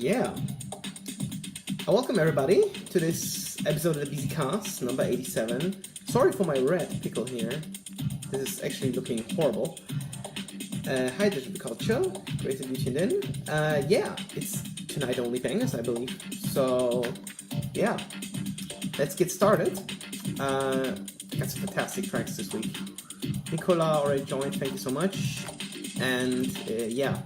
Yeah. Welcome everybody to this episode of the Bisicast, number 87. Sorry for my red pickle here. This is actually looking horrible. Hi Digital Culture, great that you tuned in. Yeah, it's tonight only bangers, I believe. So, yeah, let's get started. Got some fantastic tracks this week. Nicola already joined, thank you so much. And yeah.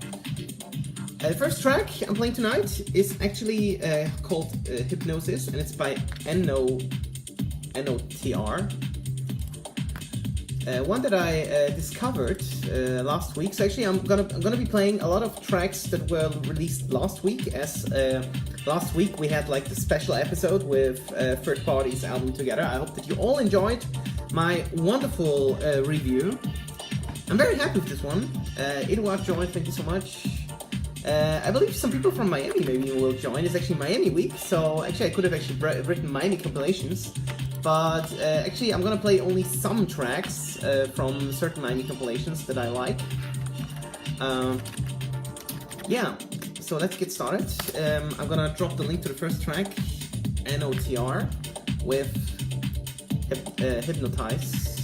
The first track I'm playing tonight is actually called Hypnosis, and it's by N-O-T-R. One that I discovered last week. So actually, I'm gonna be playing a lot of tracks that were released last week. As last week we had like the special episode with Third Party's album together. I hope that you all enjoyed my wonderful review. I'm very happy with this one. Eduard joined. Thank you so much. I believe some people from Miami maybe will join. It's actually Miami week, so actually I could have actually written Miami compilations, but actually I'm gonna play only some tracks from certain Miami compilations that I like. Yeah, so let's get started. I'm gonna drop the link to the first track, N-O-T-R, with Hypnosis.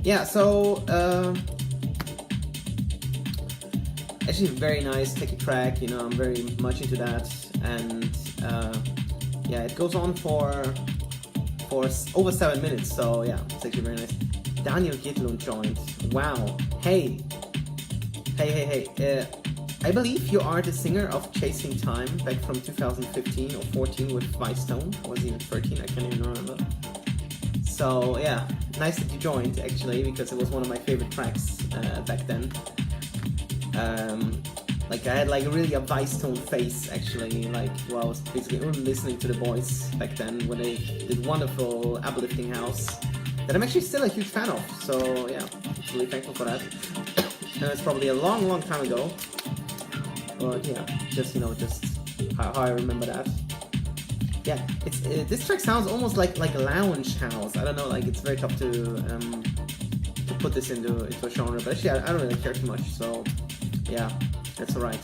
Yeah, so actually very nice techie track, you know, I'm very much into that, and yeah, it goes on for over 7 minutes, so yeah, it's actually very nice. Daniel Gidlund joined. Wow. Hey, I believe you are the singer of Chasing Time back from 2015 or 14 with Vice Stone, or was it even 13, I can't even remember. So yeah, nice that you joined actually, because it was one of my favorite tracks back then. Like I had like really a Vice Tone face actually, like while I was basically listening to the boys back then when they did wonderful uplifting house that I'm actually still a huge fan of. So yeah, I'm really thankful for that. And it's probably a long time ago, but yeah, just you know, just how I remember that. Yeah, it's this track sounds almost like a lounge house. I don't know, like it's very tough to put this into a genre, but actually I don't really care too much. So. Yeah, that's alright.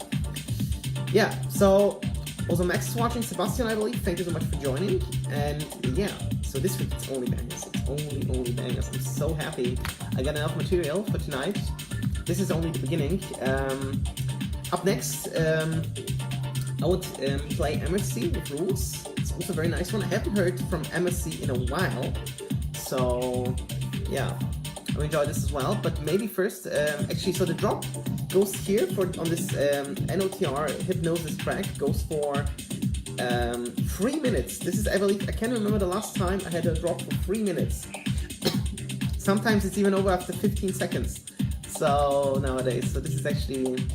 Yeah, so also Max is watching, Sebastian I believe, thank you so much for joining. And yeah, so this week it's only bangers. It's only bangers. I'm so happy I got enough material for tonight. This is only the beginning. Up next, I would play MSC with Rules. It's also a very nice one. I haven't heard from MSC in a while. So yeah, I enjoy this as well. But maybe first, actually, so the drop goes here on this N-O-T-R Hypnosis track, goes for 3 minutes. This is, I believe, I can't remember the last time I had a drop for 3 minutes. Sometimes it's even over after 15 seconds. So nowadays, so this is actually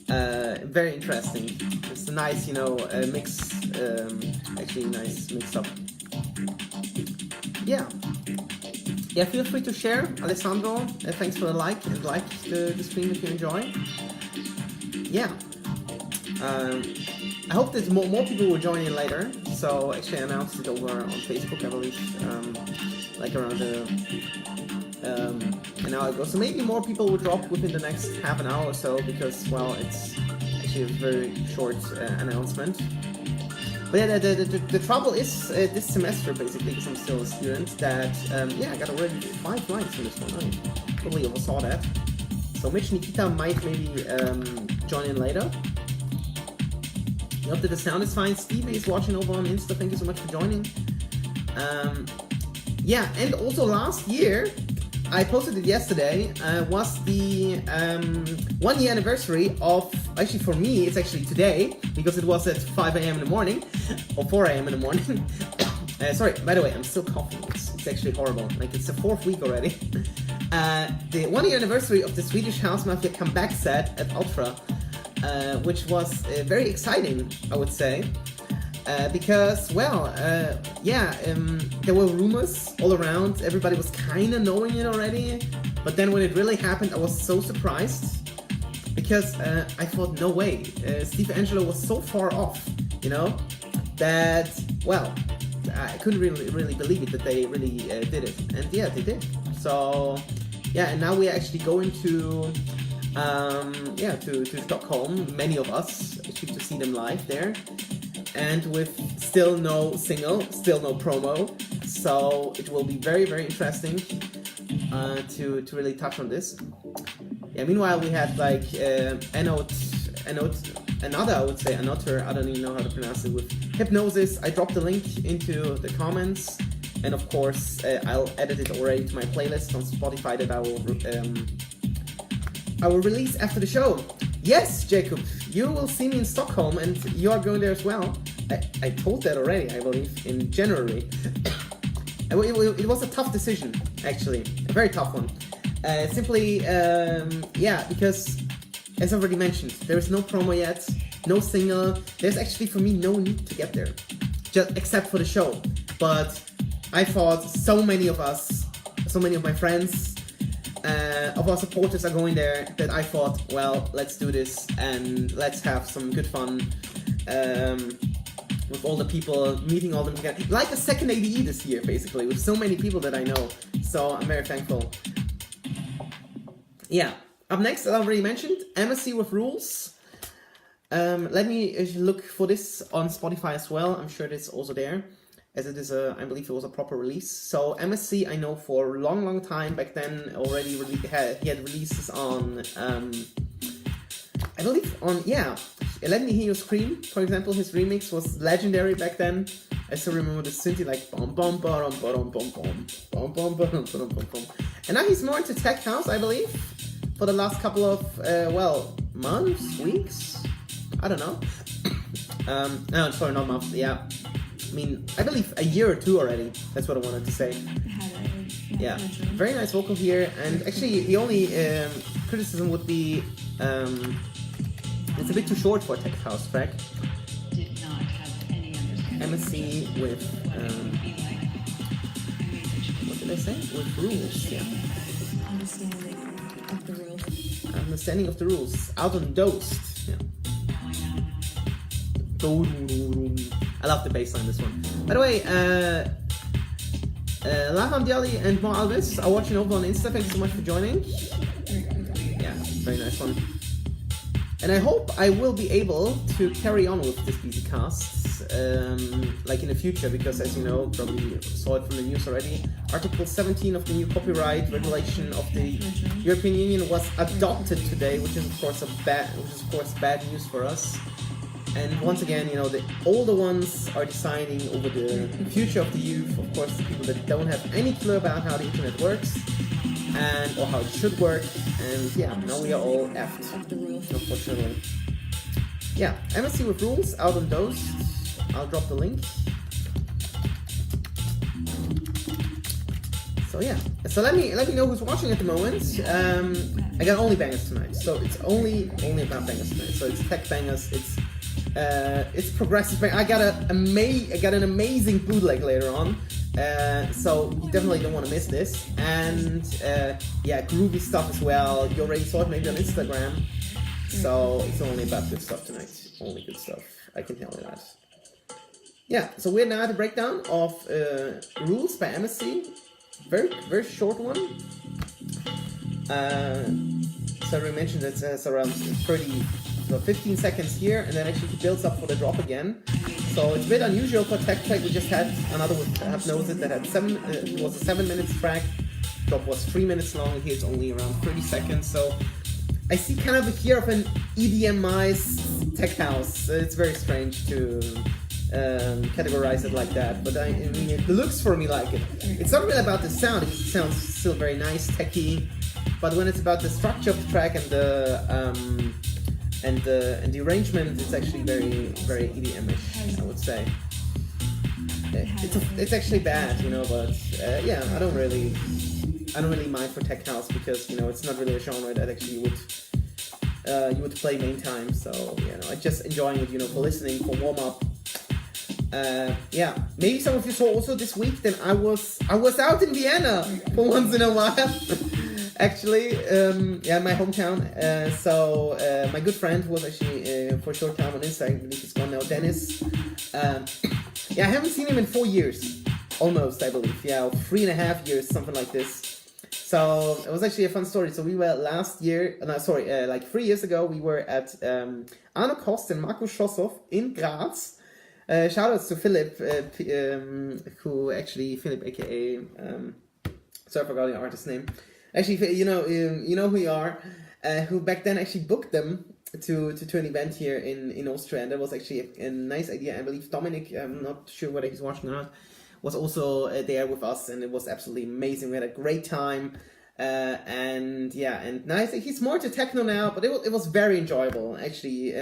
very interesting. It's a nice, you know, mix, actually nice mix up. Yeah. Yeah, feel free to share, Alessandro. Thanks for the like and like the stream if you enjoy. Yeah. I hope that more people will join in later. So actually I announced it over on Facebook, I believe, like around an hour ago. So maybe more people will drop within the next half an hour or so, because, well, it's actually a very short announcement. But yeah, the trouble is this semester, basically, because I'm still a student, that, yeah, I got already 5 likes on this one. I totally oversaw that. So Mitch Nikita might maybe join in later. I hope that the sound is fine. Stevie is watching over on Insta. Thank you so much for joining. Yeah, and also last year, I posted it yesterday, was the 1 year anniversary of, actually for me, it's actually today, because it was at 5 a.m. in the morning, or 4 a.m. in the morning. Sorry, by the way, I'm still coughing, it's actually horrible, like it's the 4th week already. The 1 year anniversary of the Swedish House Mafia comeback set at Ultra, which was very exciting, I would say. Because, well, yeah, there were rumors all around, everybody was kind of knowing it already, but then when it really happened, I was so surprised, because I thought, no way, Steve Angelo was so far off, you know, that, well, I couldn't really believe it that they really did it, and yeah, they did. So, yeah, and now we're actually going to to Stockholm. Many of us achieved to see them live there, and with still no single, still no promo. So it will be very, very interesting to really touch on this. Yeah. Meanwhile, we had like another, I would say, another. I don't even know how to pronounce it. With Hypnosis, I dropped the link into the comments, and of course, I'll edit it already to my playlist on Spotify that I will release after the show. Yes, Jacob, you will see me in Stockholm, and you are going there as well. I told that already, I believe, in January. It was a tough decision, actually, a very tough one. Because, as already mentioned, there is no promo yet, no single. There's actually, for me, no need to get there, just except for the show. But I thought so many of my friends, of our supporters are going there, that I thought, well, let's do this and let's have some good fun with all the people, meeting all them together. Like a second ADE this year, basically, with so many people that I know. So I'm very thankful. Yeah. Up next, as I already mentioned, MSC with Rules. Let me look for this on Spotify as well. I'm sure it's also there, as it is I believe it was a proper release. So MSC, I know for a long, long time back then already he had releases on, I believe on, Let Me Hear You Scream, for example. His remix was legendary back then. I still remember the synth like bum bum bum bum bum bum bum bum bum bum bum. And now he's more into tech house, I believe, for the last couple of months, weeks. I don't know. No, sorry, not months. Yeah, I mean, I believe a year or two already. That's what I wanted to say. Yeah, very nice vocal here. And actually, the only criticism would be it's a bit too short for a tech house track. MSC with what did I say? With Rules, yeah. Understanding of the rules. Out on Dosed. Yeah. I love the bass line, this one. By the way, Lahan Diali and Mo Alves are watching over on Insta. Thank you so much for joining. Yeah, very nice one. And I hope I will be able to carry on with this Bisicast like in the future, because as you know, probably saw it from the news already, Article 17 of the new copyright regulation of the European Union was adopted today, which is of course bad news for us. And once again, you know, the older ones are deciding over the future of the youth, of course, the people that don't have any clue about how the internet works or how it should work. And yeah, now we are all effed, unfortunately. Yeah, MSC with Rules, out on Dosed. I'll drop the link. So yeah, so let me know who's watching at the moment. I got only bangers tonight, so it's only about bangers tonight. So it's tech bangers, it's progressive bang. I got an amazing bootleg later on, so you definitely don't want to miss this. And groovy stuff as well. You already saw it maybe on Instagram. So it's only about good stuff tonight. Only good stuff. I can tell you that. Yeah, so we're now at the breakdown of Rules by MSC. Very, very short one. So we mentioned it's around 15 seconds here, and then actually it builds up for the drop again. So it's a bit unusual for tech track. We just had another with Hypnosis that had it was a 7 minutes track. Drop was 3 minutes long, and here it's only around 30 seconds. So I see kind of here of an EDMized tech house. It's very strange to categorize it like that, but I mean, it looks for me like it. It's not really about the sound, because it sounds still very nice, techy, but when it's about the structure of the track and the arrangement, it's actually very, very EDM-ish, I would say. It's actually bad, you know, but yeah, I don't really mind for tech house, because you know it's not really a genre that actually you would play main time. So you know, I'm just enjoying it, you know, for listening, for warm up. Yeah, maybe some of you saw also this week that I was out in Vienna for once in a while. Actually, my hometown. So my good friend who was actually for a short time on Insta, I believe he's gone now, Dennis. I haven't seen him in 4 years, almost, I believe. Yeah, 3.5 years, something like this. So it was actually a fun story. So we were like 3 years ago, we were at Arno Kost and Marco Schossow in Graz. Shout outs to Philip, Philip, aka sorry, I forgot the artist's name. Actually, you know who you are. Who back then actually booked them to an event here in Austria, and that was actually a nice idea. I believe Dominic, I'm not sure whether he's watching or not, was also there with us, and it was absolutely amazing. We had a great time, and nice. He's more to techno now, but it was very enjoyable actually.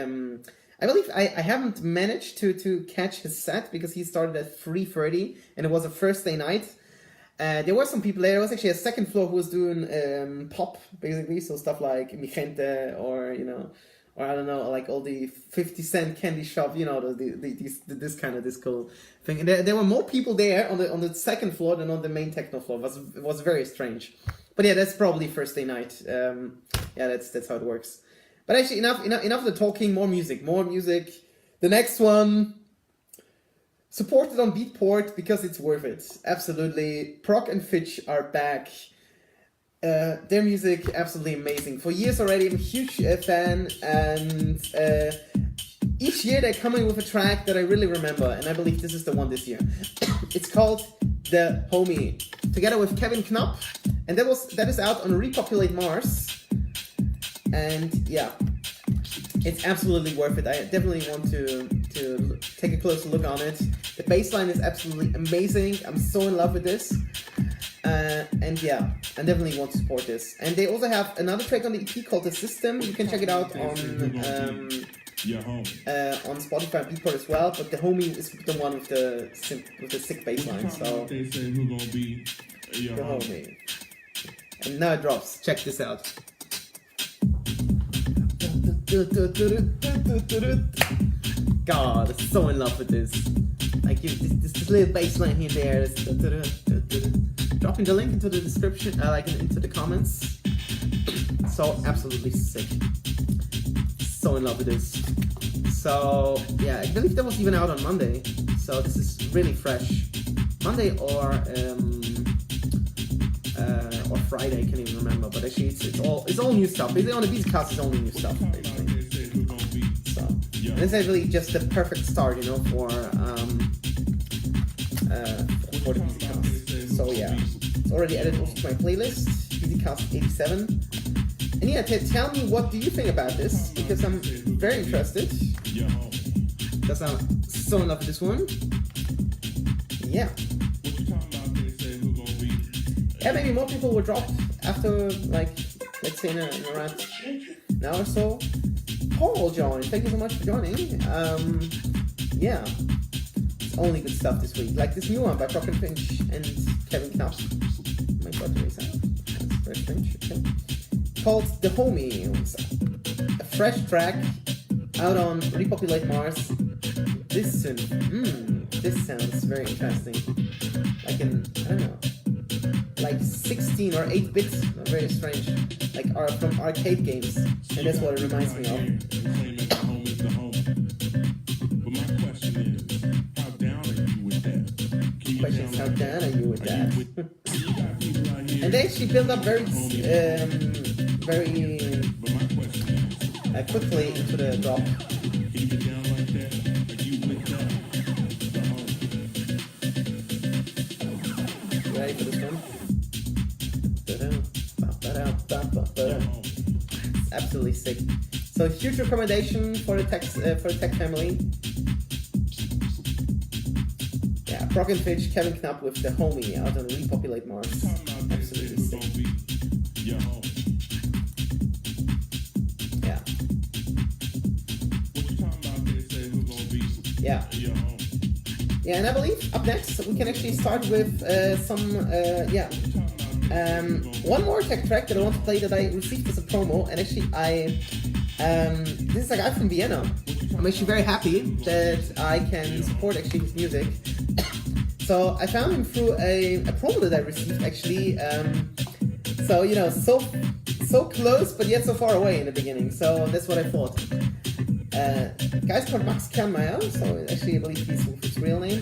I believe I haven't managed to catch his set because he started at 3:30, and it was a Thursday night. There were some people there. There was actually a second floor who was doing pop, basically, so stuff like Mi Gente or I don't know, like all the 50 Cent candy shop, this kind of disco thing. And there were more people there on the second floor than on the main techno floor. It was very strange. But yeah, that's probably Thursday night. That's how it works. But actually, enough of the talking. More music. The next one. Support it on Beatport because it's worth it. Absolutely. Proc and Fitch are back. Their music, absolutely amazing. For years already, I'm a huge fan. And each year they're coming with a track that I really remember. And I believe this is the one this year. It's called The Homie. Together with Kevin Knapp. And that is out on Repopulate Mars. And yeah. It's absolutely worth it. I definitely want to take a closer look on it. The bass line is absolutely amazing. I'm so in love with this. And yeah, I definitely want to support this. And they also have another track on the EP called The System. You can check it out on Spotify and Beatport as well. But The Homie is the one with the sick bass line. So The Homie. And now it drops. Check this out. God, I'm so in love with this. Like this little bass line here, there. Dropping the link into the description, into the comments. So absolutely sick. So in love with this. So yeah, I believe that was even out on Monday. So this is really fresh. Monday or Friday, I can't even remember. But actually, it's all new stuff. Basically, on the Bisicast, it's only new stuff. Basically. So and it's actually just the perfect start, for the Bisicast. So yeah, it's already added also to my playlist, Bisicast 87. And yeah, tell me what do you think about this, because I'm very interested. Because I'm so in love with this one. Yeah. Yeah, maybe more people will drop after, let's say in around an hour or so. Paul will join. Thank you so much for joining. Yeah. It's only good stuff this week. Like this new one by Proc and Finch and Kevin Knapp. Oh my god, what is that? That's very strange. Okay. Called The Homie. It's a fresh track out on Repopulate Mars. This sounds very interesting. Like I don't know. Like 16 or 8 bits, very strange, from arcade games, and that's what it reminds me of. Question is, how down are you with that? And they actually build up very quickly into the drop. Ready for this one? It's absolutely sick. So huge recommendation for the tech family. Yeah, Proc and Fitch, Kevin Knapp with The Homie out on Repopulate Mars. Absolutely sick. Yeah. Yeah. Yeah, and I believe up next we can actually start with one more tech track that I want to play that I received as a promo, and actually this is a guy from Vienna. I'm actually very happy that I can support actually his music. So I found him through a promo that I received actually. So close but yet so far away in the beginning. So that's what I thought. Guy's called Max Kernmeier, so actually I believe he's his real name,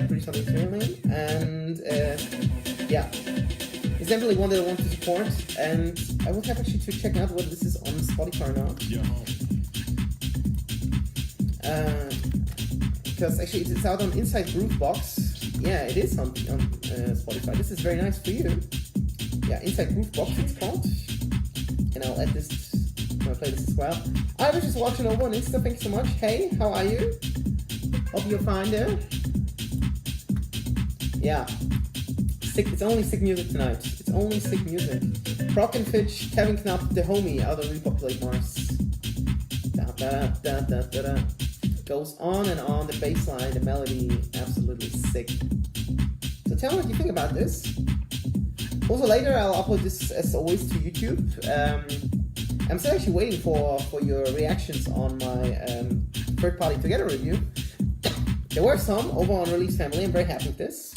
pretty sure his real name, and his it's definitely one that I want to support, and I will have actually to check out whether this is on Spotify or not. Because actually it's out on Inside Groovebox. Yeah, it is on Spotify. This is very nice for you. Yeah, Inside Groovebox it's called. And I'll add this to my playlist as well. I was just watching over on Insta, thank you so much. Hey, how are you? Hope you're fine there. Yeah. It's only sick music tonight. It's only sick music. Proc and Fitch, Kevin Knapp, the homie, out of Repopulate Mars. Da da da da da da. Goes on and on, the bass line, the melody, absolutely sick. So tell me what you think about this. Also later I'll upload this as always to YouTube. I'm still actually waiting for your reactions on my third party together review. There were some over on Release Family, I'm very happy with this.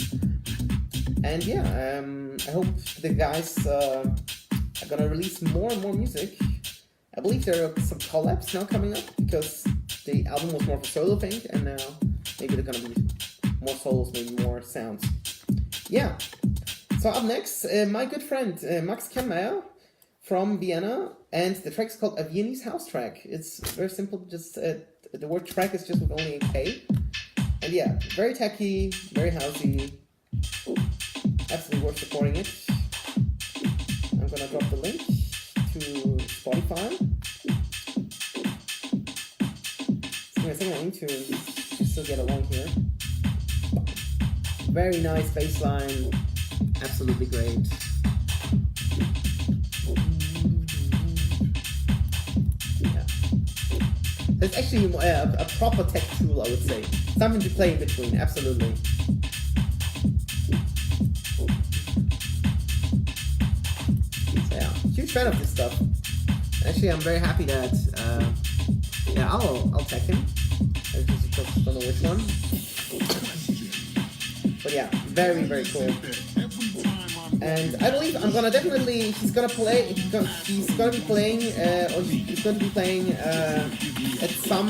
And yeah, I hope the guys are gonna release more and more music. I believe there are some collabs now coming up because the album was more of a solo thing, and now maybe they're gonna be more solos, maybe more sounds. Yeah. So up next, my good friend Max Kamel from Vienna, and the track is called A Viennese House Track. It's very simple, just the word track is just with only a K. And yeah, very techy, very housey. Absolutely worth supporting it. I'm gonna drop the link to Spotify. Give me a second, I need to still get along here. Very nice bass line, absolutely great. Yeah. It's actually a proper tech tool, I would say. Something to play in between, absolutely. Huge fan of this stuff. Actually, I'm very happy that yeah, I'll tag him. I just don't know which one. But yeah, very cool. And I believe I'm gonna definitely he's gonna be playing he's going to be playing at some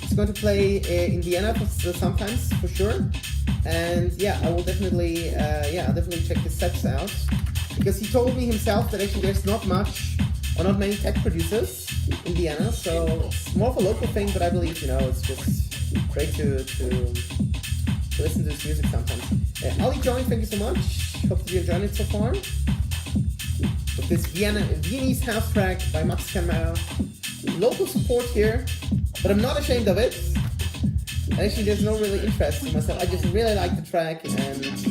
he's going to play in Vienna sometimes for sure. And yeah, I will definitely, I'll definitely check his sets out, because he told me himself that actually there's not much or not many tech producers in Vienna, so it's more of a local thing. But I believe, you know, it's just great to listen to this music sometimes. Ali joined, thank you so much. Hope you enjoyed it so far. With this Viennese house track by Max Kamel, local support here, but I'm not ashamed of it. Actually, there's no really interest in myself. I just really like the track, and it's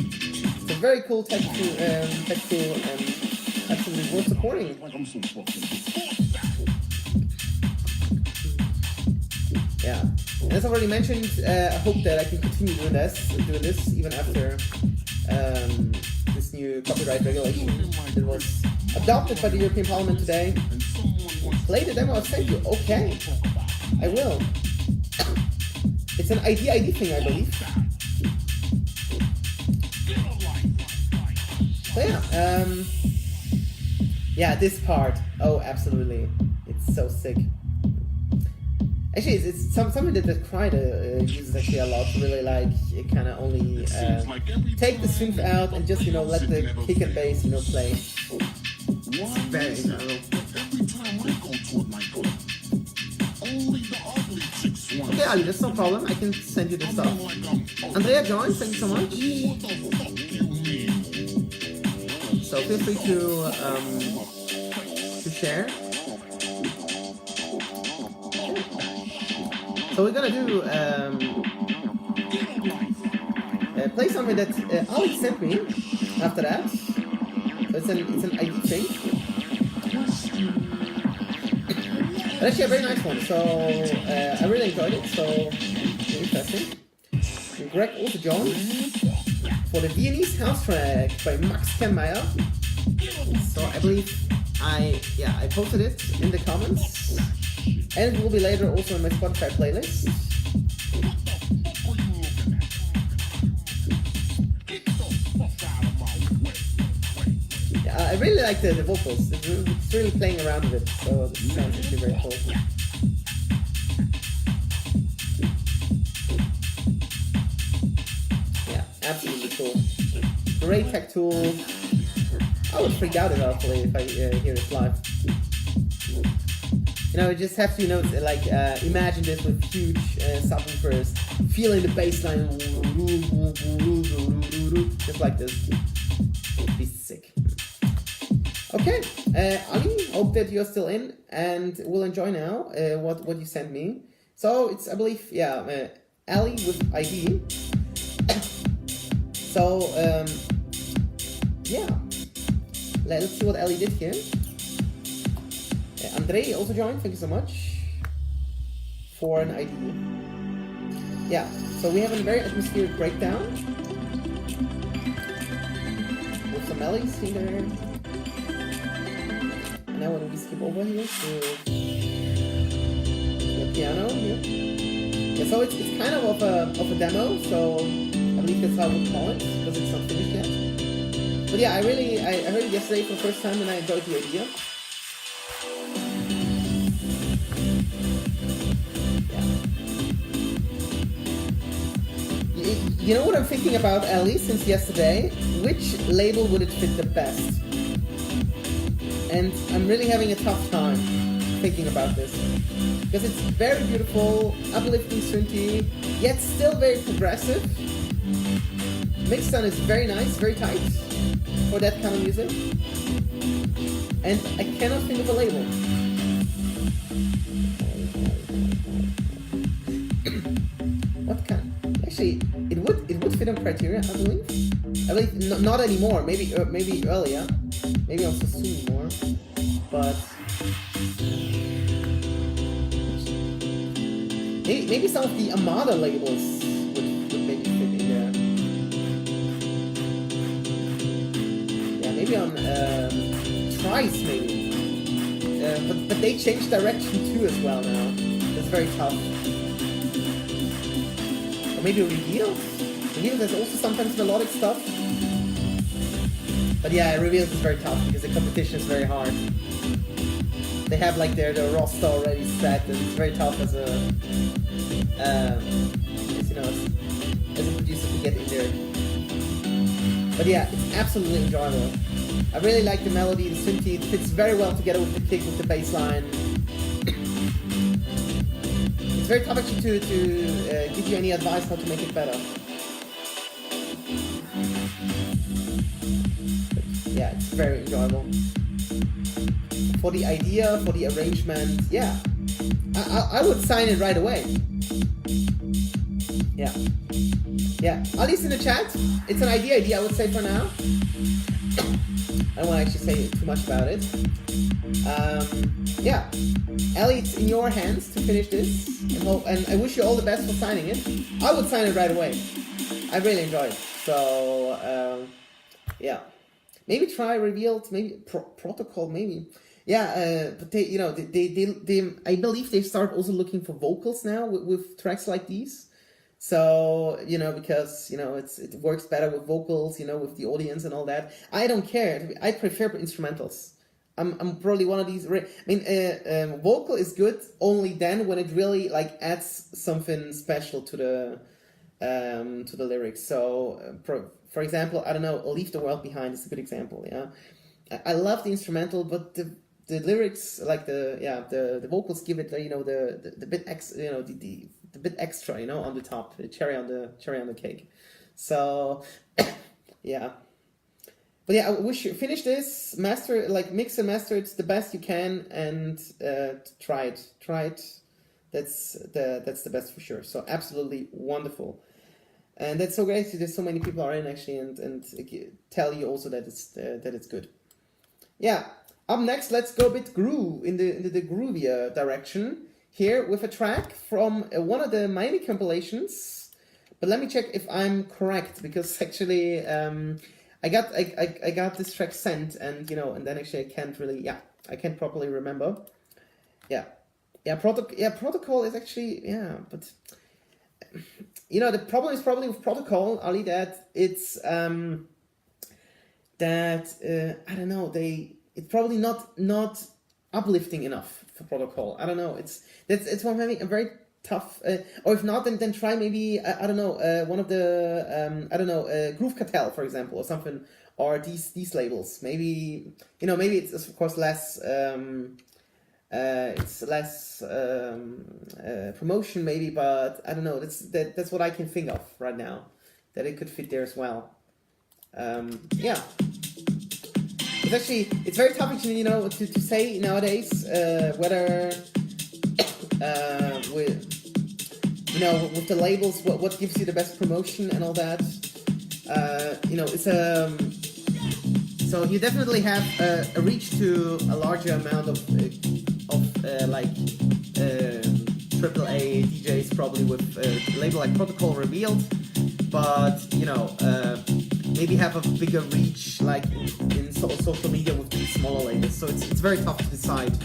a very cool tech tool, and absolutely worth supporting. Yeah, and as I already mentioned, I hope that I can continue doing this even after this new copyright regulation that was adopted by the European Parliament today. Play the demo, thank you. Okay, I will. It's an ID thing, I believe. So yeah, yeah, this part. Oh, absolutely, it's so sick. Actually, it's something that the Kryder uses actually a lot. Really like it kind of only take the synth out and just, you know, let the kick and bass, you know, play. It's very cool. Okay, Ali, that's no problem. I can send you the stuff. Andrea joined, thank you so much. So feel free to share. So we're gonna do play something that Ali sent me after that. So it's an ID thing. But actually a very nice one, so I really enjoyed it, so interesting. And Greg also joined for the Viennese house track by Max Kamel. So I believe I posted it in the comments, and it will be later also in my Spotify playlist. I really like the vocals. It's really playing around with it, so this sounds actually very cool. tool. Great tech tool. I would freak out if I hear it live. You know, you just have to, you know, like imagine this with huge subwoofers, feeling the bass line, just like this. It'd be sick. Okay, Ali, hope that you're still in and will enjoy now what you sent me. So it's, I believe, yeah, Ali with ID. So yeah, let's see what Ali did here. Andre also joined, thank you so much for an ID. Yeah, so we have a very atmospheric breakdown with some melodies in there. And now when we skip over here to the piano here. Yeah, so it's kind of a demo, so I believe that's how we call it, because it's not finished yet. But yeah, I heard it yesterday for the first time and I enjoyed the idea. You know what I'm thinking about, Ellie, since yesterday? Which label would it fit the best? And I'm really having a tough time thinking about this. Because it's very beautiful, uplifting synthy, yet still very progressive. Mix sound is very nice, very tight for that kind of music. And I cannot think of a label. What kind? Actually, it would fit on Criteria, I believe. Not anymore. Maybe earlier. Maybe also soon more. But maybe some of the Armada labels would maybe fit in there. Yeah, maybe on Trice maybe. But they changed direction too as well now. It's very tough. Or maybe Reveal? Reveal there's also sometimes melodic stuff. But yeah, Reveal is very tough because the competition is very hard. They have like their roster already set and it's very tough as a producer to get in there. But yeah, it's absolutely enjoyable. I really like the melody, the synthy, it fits very well together with the kick, with the bass line. It's very tough actually to give you any advice how to make it better. But yeah, it's very enjoyable. For the idea, for the arrangement, yeah. I would sign it right away. Yeah. Yeah, at least in the chat, it's an idea I would say for now. I don't want to actually say too much about it. Yeah, Ellie, it's in your hands to finish this, and I wish you all the best for signing it. I would sign it right away. I really enjoyed it. So, yeah. Maybe try Revealed, maybe Protocol, maybe. Yeah, but they I believe they start also looking for vocals now with tracks like these. So, because, it works better with vocals, with the audience and all that. I don't care. I prefer instrumentals. I'm probably one of these. Vocal is good only then when it really adds something special to the lyrics. So, for example, I don't know, Leave the World Behind is a good example. Yeah, I love the instrumental, but the lyrics, the vocals give it, the bit the bit extra, on the top, the cherry on the cake. So, yeah. But yeah, I wish you finish this, master, mix and master it the best you can, and try it. That's the best for sure. So absolutely wonderful, and that's so great. There's so many people are in actually, and tell you also that it's good. Yeah. Up next, let's go a bit groove in the groovier direction here with a track from one of the Miami compilations. But let me check if I'm correct, because actually I got this track sent, and and then actually I can't properly remember. Protocol is actually but the problem is probably with Protocol, Ali, that it's I don't know, it's probably not uplifting enough for Protocol. I don't know. It's why I'm having a very tough. Or if not, then try maybe I don't know one of the Groove Cartel, for example, or something, or these labels. Maybe maybe it's of course less. It's less promotion maybe, but I don't know. That's what I can think of right now, that it could fit there as well. Yeah. It's very tough actually, to say nowadays whether with the labels what gives you the best promotion and all that. So you definitely have a reach to a larger amount of AAA DJs probably with a label like Protocol Revealed, but maybe have a bigger reach like in social media with these smaller labels. So it's very tough to decide.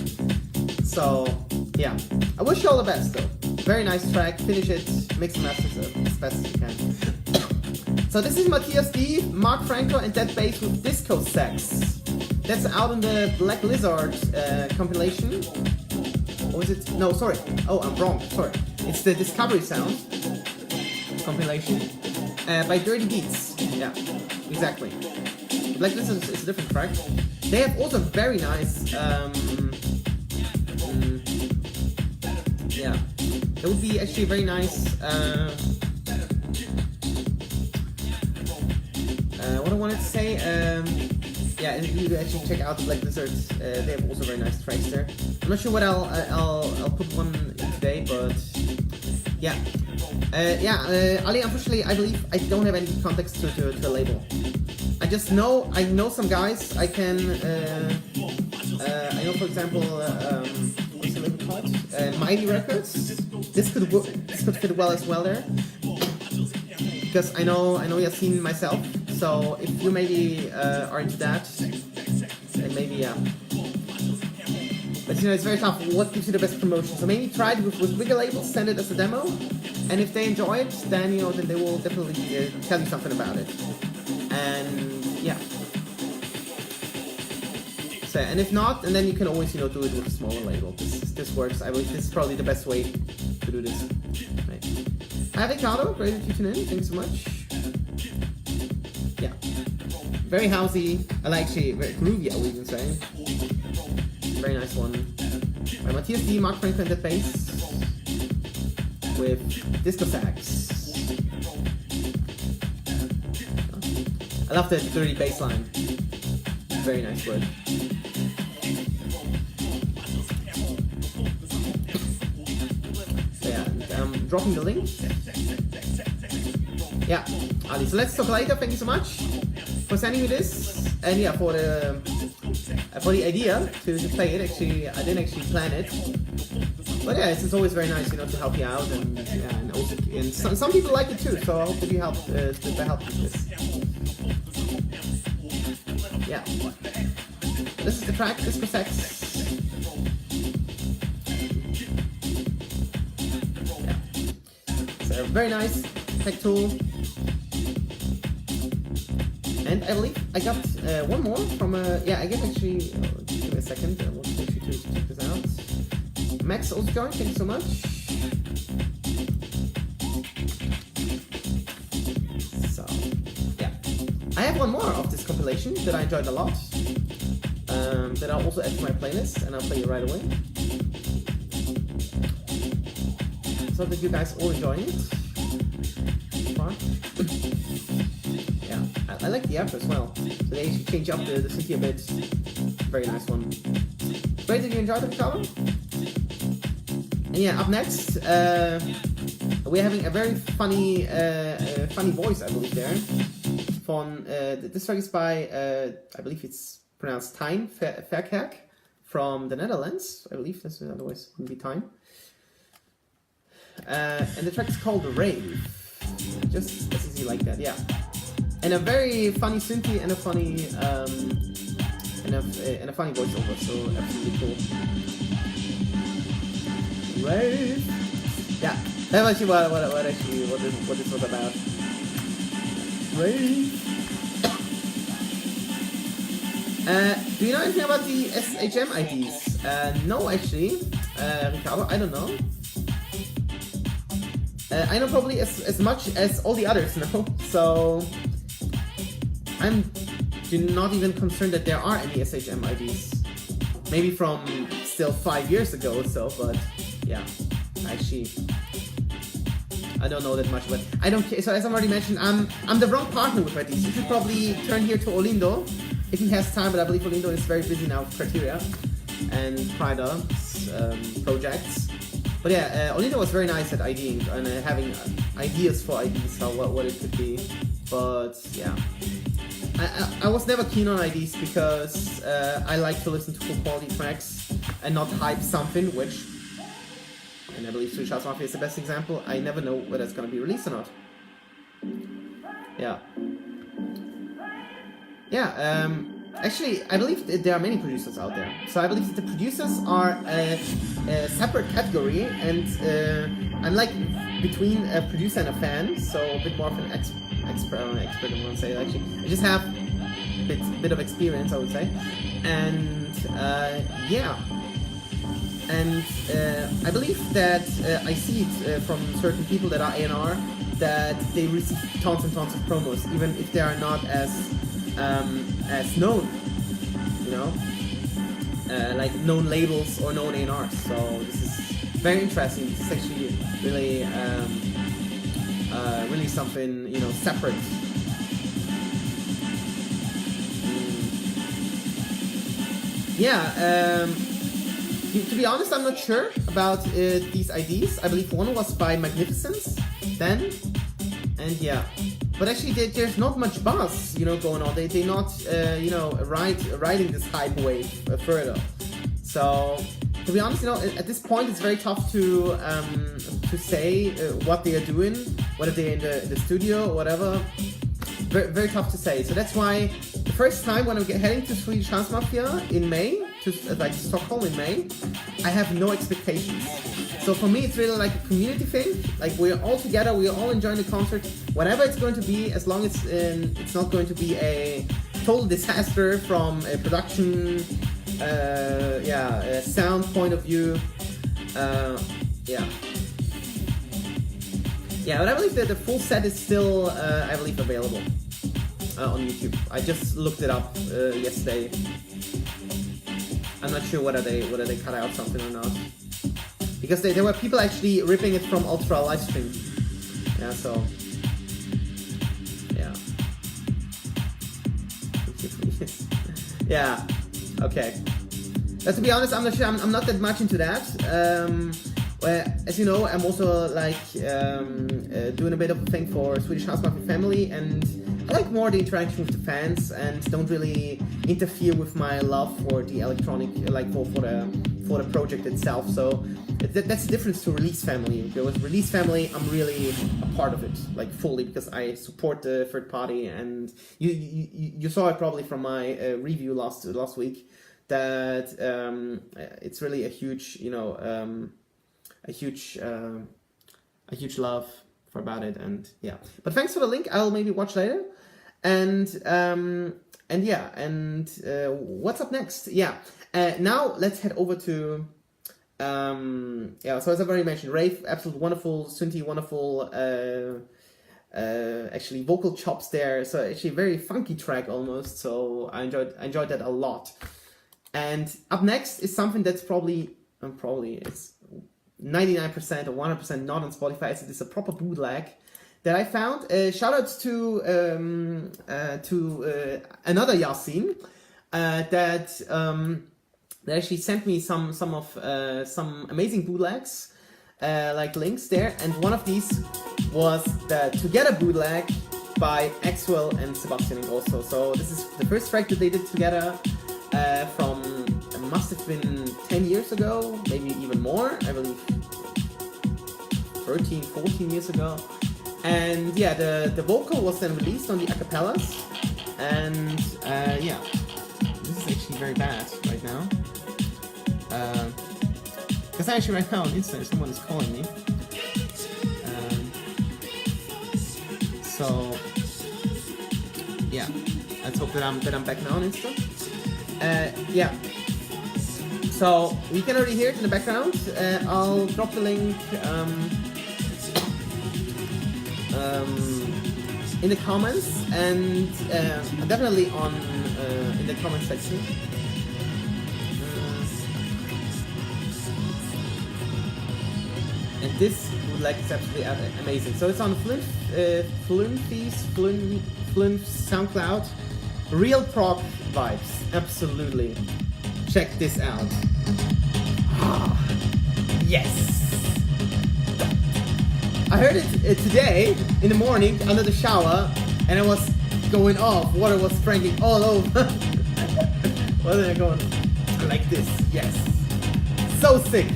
So yeah, I wish you all the best though. Very nice track. Finish it. Mix and master as best as you can. So this is Matthias D, Marc Franco, and that bass with Disco Sax. That's out on the Black Lizard compilation. Or is it? No, sorry. Oh, I'm wrong. Sorry. It's the Discovery Sound compilation by Dirty Beats. Yeah, exactly. Black Lizard is a different track. They have also very nice. Yeah, it would be actually very nice. What I wanted to say, yeah, you actually check out the Black Lizards. They have also very nice tracks there. I'm not sure what I'll put one in today, but yeah, Ali. Unfortunately, I believe I don't have any context to a label. I know some guys. I know, for example, what's the label called? Mighty Records. This could fit well as well there, because I know Yasin myself. So if you maybe are into that, then maybe yeah. But it's very tough. What gives you the best promotion? So maybe try it with bigger labels, send it as a demo, and if they enjoy it, then then they will definitely tell you something about it. And yeah. So, and if not, and then you can always do it with a smaller label. This works. I believe this is probably the best way to do this. Right. Hi Ricardo, great that you tune in. Thanks so much. Yeah, very housey. I like very groovy. I would even say. Very nice one. By Matthias D, Marc Franco, and the bass with Disco Sax. I love the dirty bass line. Very nice word. So yeah, I'm dropping the link. Yeah, Ali. So let's talk later. Thank you so much for sending me this, and yeah, for the idea to play it. Actually, I didn't actually plan it, but yeah, it's always very nice, to help you out, and yeah, and also, and some people like it too. So I hope that you helped with this. Yeah, this is the track, Disco Sax. Yeah, so very nice tech tool. And I believe I got one more from I guess actually, give me a second, I want to make sure to check this out. Max also joined, thank you so much. So, yeah. I have one more of this compilation that I enjoyed a lot, that I'll also add to my playlist, and I'll play it right away. So that you guys all enjoying it. Yeah, I like the app as well. So they actually change up the city a bit. Very nice one. Great that you enjoyed it, Ricardo. And yeah, up next, we're having a very funny voice, I believe, there. This track is by, I believe it's pronounced Time Verkerk from the Netherlands. I believe this otherwise wouldn't be Time. And the track is called Rave. Just as easy like that, yeah. And a very funny synthy and a funny and a funny voiceover, so absolutely cool. Rave. Yeah, that's actually what this was about. Rave. Do you know anything about the SHM IDs? No, actually, Ricardo, I don't know. I know probably as much as all the others know, so I'm not even concerned that there are any SHM IDs. Maybe from still 5 years ago or so, but yeah, actually, I don't know that much, but I don't care. So as I already mentioned, I'm the wrong partner with IDs. You should probably turn here to Olindo if he has time, but I believe Olindo is very busy now with Criteria and Prida projects. But yeah, Olindo was very nice at IDing and having ideas for IDs, so what it could be. But yeah, I was never keen on IDs because I like to listen to full quality tracks and not hype something, which, and I believe Swedish House Mafia is the best example. I never know whether it's going to be released or not. Yeah. Yeah, actually, I believe there are many producers out there. So I believe that the producers are a separate category, and I'm like between a producer and a fan, so a bit more of an expert, I want to say actually. I just have a bit of experience, I would say. And yeah. And I believe that I see it from certain people that are A&R that they receive tons and tons of promos, even if they are not as known, you know, like known labels or known A&Rs. So this is very interesting. This is actually really, really something, you know, separate. Yeah. To be honest, I'm not sure about these IDs. I believe one was by Magnificence then, and yeah. But actually, there's not much buzz, you know, going on. They're not, you know, riding this hype wave further. So, to be honest, you know, at this point, it's very tough to say what they are doing, whether they're in the studio or whatever. Very, very tough to say. So that's why the first time when I'm heading to Swedish House Mafia in May, to like Stockholm in May, I have no expectations. So for me, it's really like a community thing. Like we're all together, we're all enjoying the concert, whatever it's going to be, as long as it's not going to be a total disaster from a production, a sound point of view. Yeah, but I believe that the full set is still, I believe, available on YouTube. I just looked it up yesterday. I'm not sure whether they cut out something or not, because there were people actually ripping it from Ultra Livestream. Yeah, so yeah, yeah, okay. But to be honest, I'm not sure. I'm not that much into that. Well, as you know, I'm also like doing a bit of a thing for Swedish House Mafia Family, and I like more the interaction with the fans and don't really interfere with my love for the electronic, like for the project itself. So that's the difference to Release Family. With Release Family, I'm really a part of it, like fully, because I support the third party, and you saw it probably from my review last week that it's really a huge, you know, a huge love for about it, and yeah. But thanks for the link. I'll maybe watch later. And yeah, and what's up next? Yeah. Now let's head over to yeah. So as I've already mentioned, Rave, absolute wonderful, Sunti, wonderful. Actually, vocal chops there. So actually, a very funky track almost. So I enjoyed that a lot. And up next is something that's probably it's 99% or 100% not on Spotify. It's a proper bootleg that I found. Shoutouts to another Yasin that actually sent me some amazing bootlegs, like links there, and one of these was the Together bootleg by Axwell and Sebastian also. So this is the first track that they did together from must have been 10 years ago, maybe even more, I believe 13, 14 years ago. And yeah, the vocal was then released on the acapellas, and yeah, this is actually very bad right now, because actually right now on Instagram someone is calling me, so yeah, let's hope that I'm back now on Insta. Yeah, so we can already hear it in the background. I'll drop the link in the comments and definitely on in the comment section. And this bootleg is absolutely amazing. So it's on Fluenf's SoundCloud. Real prog vibes, absolutely. Check this out. Yes! I heard it today in the morning under the shower, and it was going off. Water was spraying all over. Wasn't it going like this? Yes. So sick.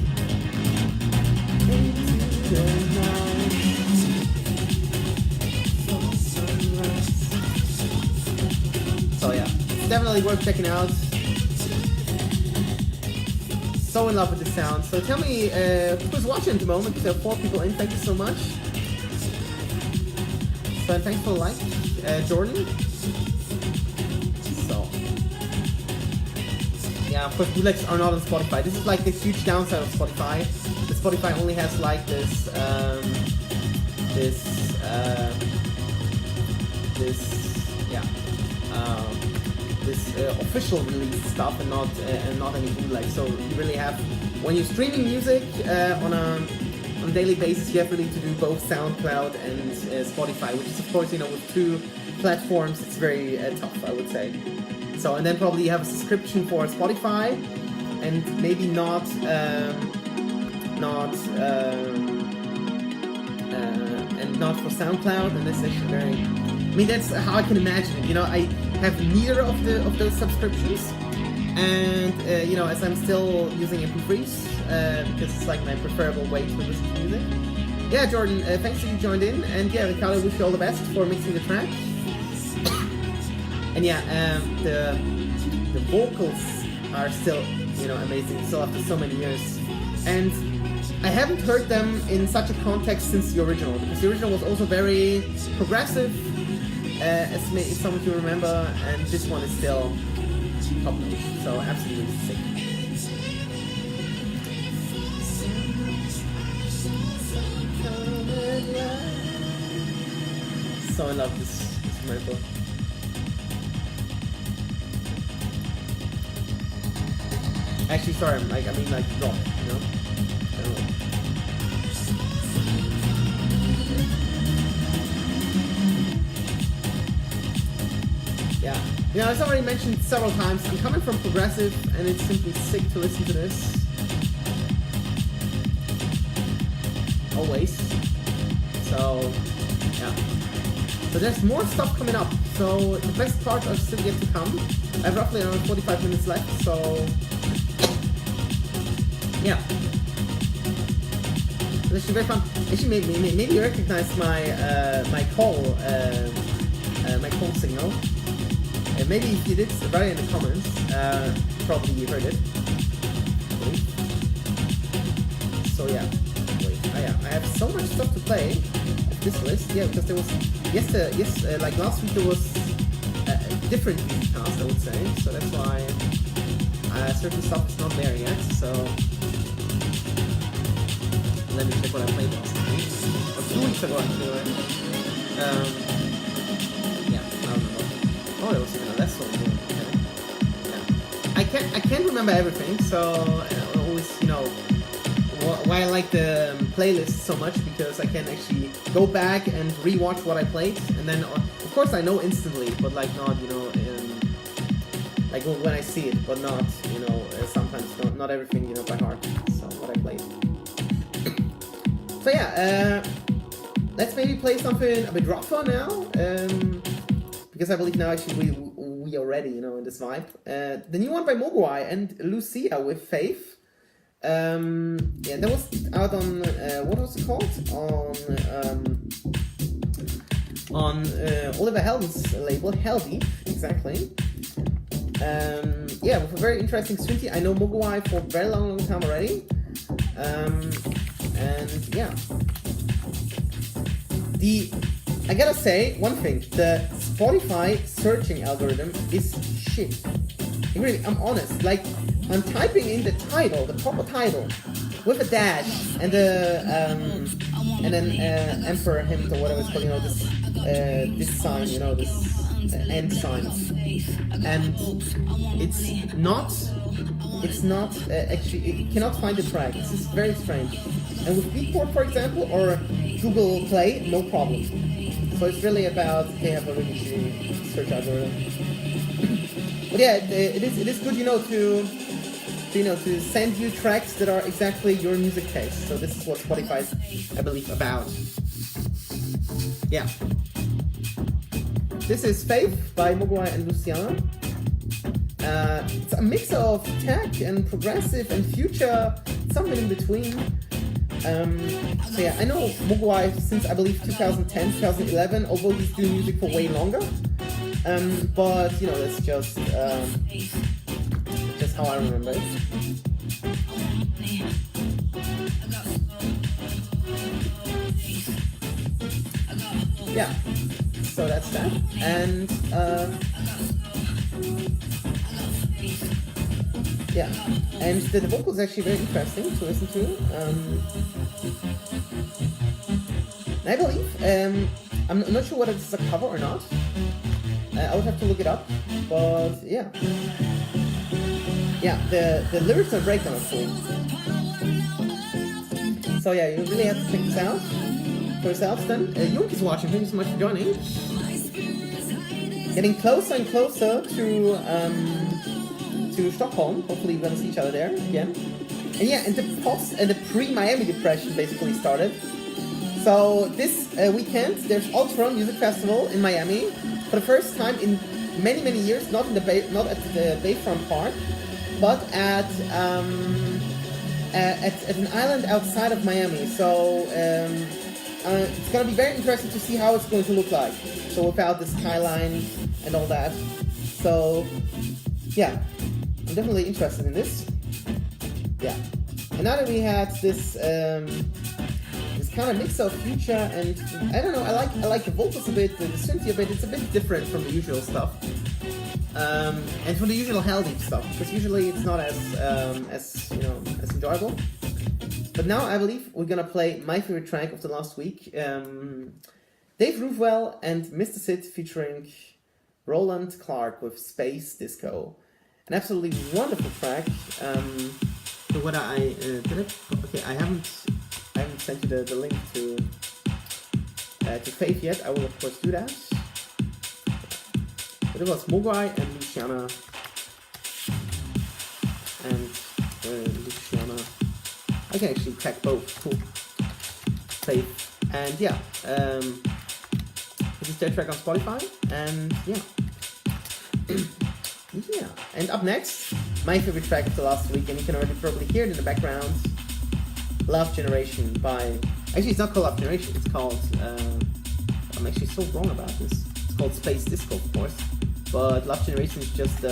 So yeah, it's definitely worth checking out. So in love with the sound. So tell me who's watching at the moment. There are 4 people in. Thank you so much. So thanks for the like, Jordan. So yeah, of course bootlegs are not on Spotify. This is like the huge downside of Spotify. The Spotify only has like this official release stuff and not any bootleg. So you really have, when you're streaming music on a daily basis, you have really to do both SoundCloud and Spotify, which is of course, with 2 platforms, it's very tough, I would say. So, and then probably you have a subscription for Spotify and maybe not for SoundCloud, and that's actually very. I mean, that's how I can imagine it. I have neither of those subscriptions, and as I'm still using MP3s because it's like my preferable way to listen to music. Yeah, Jordan, thanks that you joined in, and yeah, Ricardo, wish you all the best for mixing the track. And yeah, the vocals are still amazing, still after so many years, and I haven't heard them in such a context since the original, because the original was also very progressive, as some of you remember, and this one is still top notch, so absolutely sick. So in love with this commercial. Actually, sorry, I mean rock, Yeah, as already mentioned several times, I'm coming from progressive, and it's simply sick to listen to this. Always. So, yeah. So there's more stuff coming up. So the best parts are still yet to come. I have roughly around 45 minutes left, so yeah. This should be very fun. Actually, maybe you recognize my call signal. Maybe if you did, write in the comments. Probably you heard it. So yeah. Wait. Oh yeah. I have so much stuff to play of this list. Yeah, because there was like last week there was a different Bisicast, I would say. So that's why certain stuff is not there yet. So let me check what I played last week, or 2 weeks ago actually. Yeah, I don't know. Oh, there was even a less one. Okay. Yeah. I can't remember everything, so always why I like the playlist so much, because I can actually go back and rewatch what I played, and then of course I know instantly, but like not like when I see it, but not sometimes not everything by heart. So what I played. So yeah, let's maybe play something a bit rougher now. Because I believe now actually we are ready, in this vibe. The new one by Mogwai and Lucia with Faith. Yeah, that was out on what was it called? On Oliver Helden's label, Heldy, exactly. Yeah, with a very interesting synthie. I know Mogwai for a very long time already. And yeah. I gotta say one thing, the Spotify searching algorithm is shit. Really, I'm honest. Like, I'm typing in the title, the proper title, with a dash and the and then emperor hymn or whatever it's called, you know, this sign, you know, this end sign, and it's not actually, it cannot find the track. This is very strange. And with Beatport, for example, or Google Play, no problem. So it's really about, they have a really shitty search algorithm. But yeah, it is good, you know, to send you tracks that are exactly your music taste. So this is what Spotify is, I believe, about. Yeah. This is Faith by Mogwai and Luciana. It's a mix of tech and progressive and future, something in between. So yeah, I know Mogwai since I believe 2010, 2011, although he's doing music for way longer. But you know, that's just how I remember it. Yeah, so that's that. And yeah, and the vocal is actually very interesting to listen to. I believe, I'm not sure whether this is a cover or not. I would have to look it up, but yeah. Yeah, the lyrics and breakdown are cool. So yeah, you really have to check this out for yourselves then. Junk is watching, thank you so much for joining. Getting closer and closer to Stockholm. Hopefully we're gonna see each other there again. And yeah, and the post and the pre-Miami depression basically started. So this weekend there's Ultra Music Festival in Miami for the first time in many years. Not at the Bayfront Park, but at an island outside of Miami. So it's gonna be very interesting to see how it's going to look like. So without the skyline and all that. So yeah, I'm definitely interested in this. Yeah, and now that we had this kind of mix of future and I don't know, I like the vocals a bit, the synthy a bit. It's a bit different from the usual stuff, and from the usual healthy stuff, because usually it's not as you know, as enjoyable. But now I believe we're gonna play my favorite track of the last week, Dave Roofwell and Mr. Sid featuring Roland Clark with Space Disco. An absolutely wonderful track. So what okay, I haven't sent you the link to Faith yet. I will of course do that. But it was Mogwai and Luciana. And Luciana. I can actually track both. Cool. Faith. And yeah, this is their track on Spotify. And yeah. Yeah. And up next, my favorite track of the last week, and you can already probably hear it in the background. Love Generation by... Actually, it's not called Love Generation, it's called... I'm actually so wrong about this. It's called Space Disco, of course. But Love Generation is just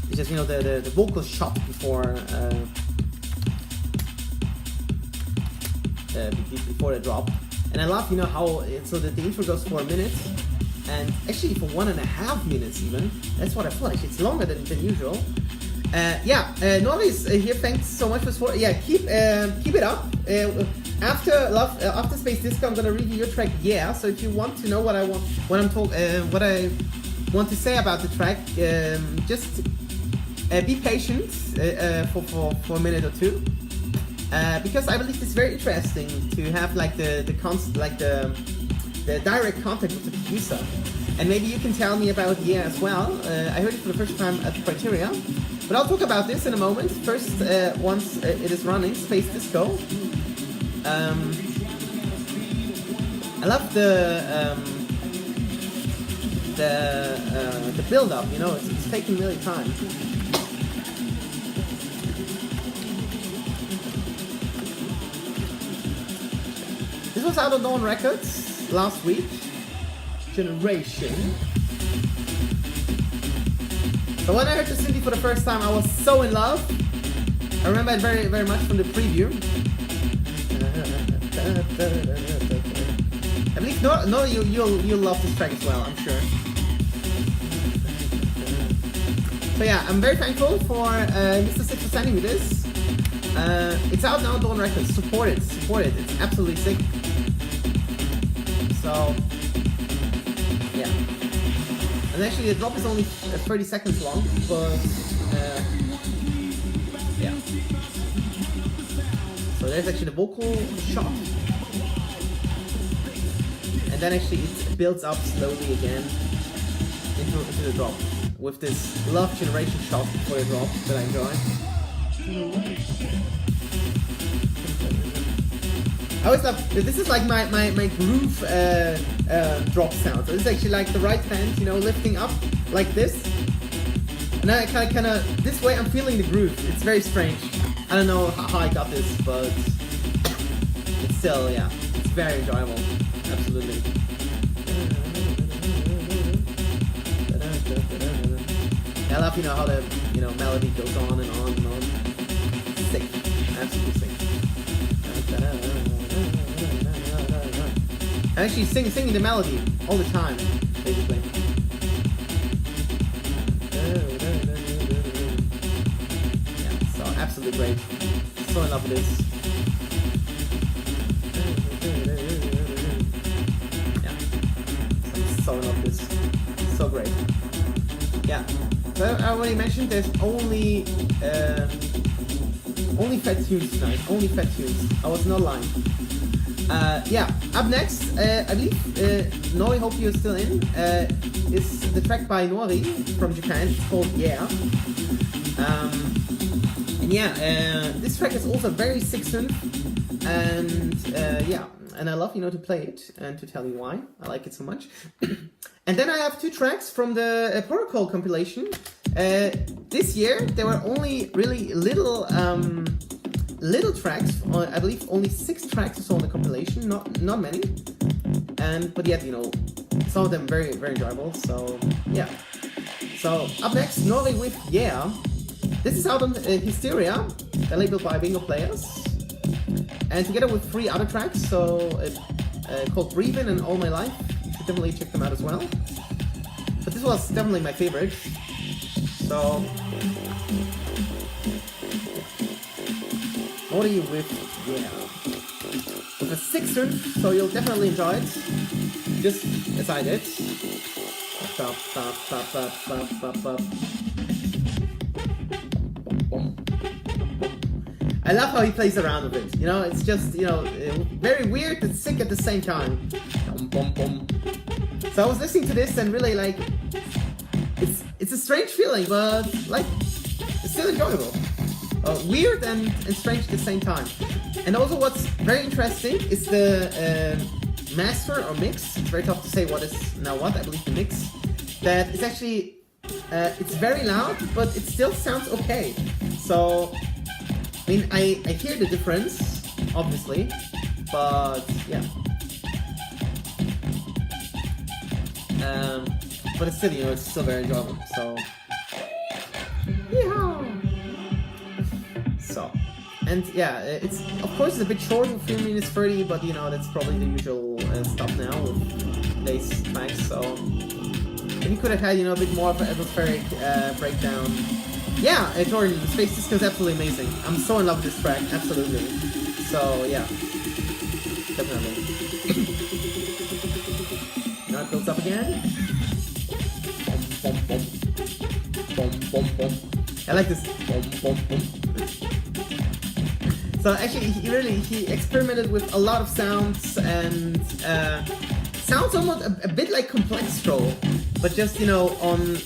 it's just, you know, the vocal shot before the drop. And I love, you know, how... So the intro goes for a minute. And actually for 1.5 minutes even. That's what I feel. Actually, it's longer than usual. Yeah, Norris here. Thanks so much for support. Yeah, keep it up. After Space Disco, I'm gonna review your track. Yeah. So if you want to know what I want to say about the track, just be patient for a minute or two. Because I believe it's very interesting to have like the direct contact with the producer, and maybe you can tell me about Yeah as well. I heard it for the first time at Criteria, but I'll talk about this in a moment. First, once it is running, Space Disco. I love the build up. You know, it's taking really time. This was out on Dawn Records last week. Generation. So when I heard the synth for the first time, I was so in love. I remember it very, very much from the preview. At least you'll love this track as well, I'm sure. So yeah, I'm very thankful for Mr. Sid for sending me this. It's out now, Dawn Records. Support it. It's absolutely sick. So yeah. And actually the drop is only 30 seconds long, but yeah. So there's actually the vocal shot. And then actually it builds up slowly again into the drop. With this Love Generation shot for the drop that I enjoy. I always love, this is like my groove drop sound. So this is actually like the right hand, you know, lifting up like this. And I kind of, this way I'm feeling the groove. It's very strange. I don't know how I got this, but it's still, yeah, it's very enjoyable. Absolutely. I love, you know, how the, you know, melody goes on and on and on. Sick. Absolutely sick. I'm actually singing the melody all the time, basically. Yeah, so absolutely great. So in love with this. Yeah, I'm so in love with this. So great. Yeah. So I already mentioned there's only fat tunes tonight. Only fat tunes. I was not lying. Yeah. Up next, I believe Nori. Hope you're still in. Is the track by Nori from Japan. It's called Yeah. And yeah, this track is also very sick synth, and yeah. And I love, you know, to play it and to tell you why I like it so much. And then I have two tracks from the Protocol compilation. This year there were only really little tracks. I believe only 6 tracks or so on the compilation. Not many. But yet, you know, some of them very very enjoyable. So yeah. So up next, Nori with Yeah. This is out on Hysteria, labeled by Bingo Players. And together with 3 other tracks, so called Breathe In and All My Life. You should definitely check them out as well. But this was definitely my favorite. So, what are you with? Yeah. With a 6 synth, so you'll definitely enjoy it. Just as I did. Bop, bop, bop, bop, bop, bop, bop. I love how he plays around with it, you know, it's just, you know, very weird but sick at the same time. So I was listening to this and really like, it's a strange feeling, but like, it's still enjoyable. Weird and strange at the same time. And also what's very interesting is the master or mix. It's very tough to say what is now what, I believe the mix. That is actually, it's very loud, but it still sounds okay. So, I mean, I hear the difference, obviously, but yeah. But it's still, you know, it's still very enjoyable, so. Yeehaw! So, and yeah, it's, of course, it's a bit short with 3 minutes 30, but you know, that's probably the usual stuff now with today's tracks, so. And you could have had, you know, a bit more of an atmospheric breakdown. Yeah, Jordan, Space Disco is absolutely amazing. I'm so in love with this track, absolutely. So, yeah. Definitely. Now it builds up again. Bum, bum, bum. Bum, bum, bum. I like this. Bum, bum, bum. So actually, he experimented with a lot of sounds and sounds almost a bit like Complextro, but just, you know,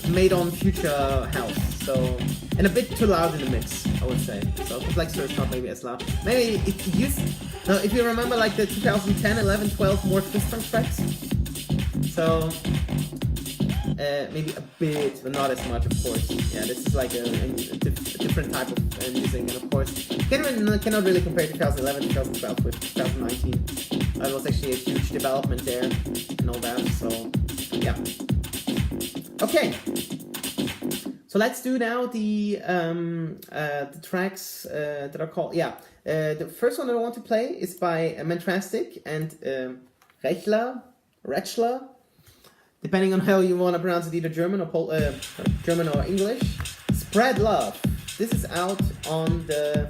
made on future house. So, and a bit too loud in the mix, I would say. So Complextro is not maybe as loud. Maybe it used, no, if you remember like the 2010, 11, 12 more twist funk tracks. So maybe a bit, but not as much, of course. Yeah, this is like a different type of music, and of course, cannot really compare 2011, 2012 with 2019. That was actually a huge development there and all that. So, yeah. Okay. So let's do now the tracks that are called, yeah. The first one that I want to play is by Mantrastic and Rechler, depending on how you want to pronounce it, either German or German or English. Spread Love. This is out on the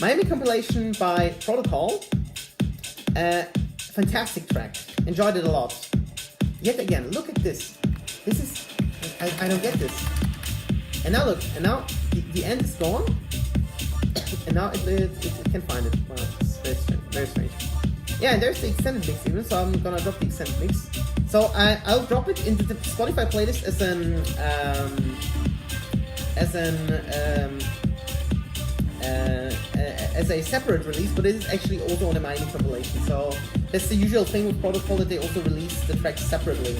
Miami compilation by Protocol. Fantastic track. Enjoyed it a lot. Yet again, look at this. This is... I don't get this. And now look, and now the end is gone. And now it can find it. Wow, it's very strange. Very strange. Yeah, and there's the extended mix even, so I'm gonna drop the extended mix. So I'll drop it into the Spotify playlist as a separate release, but it is actually also on the Miami compilation. So that's the usual thing with Protocol, that they also release the tracks separately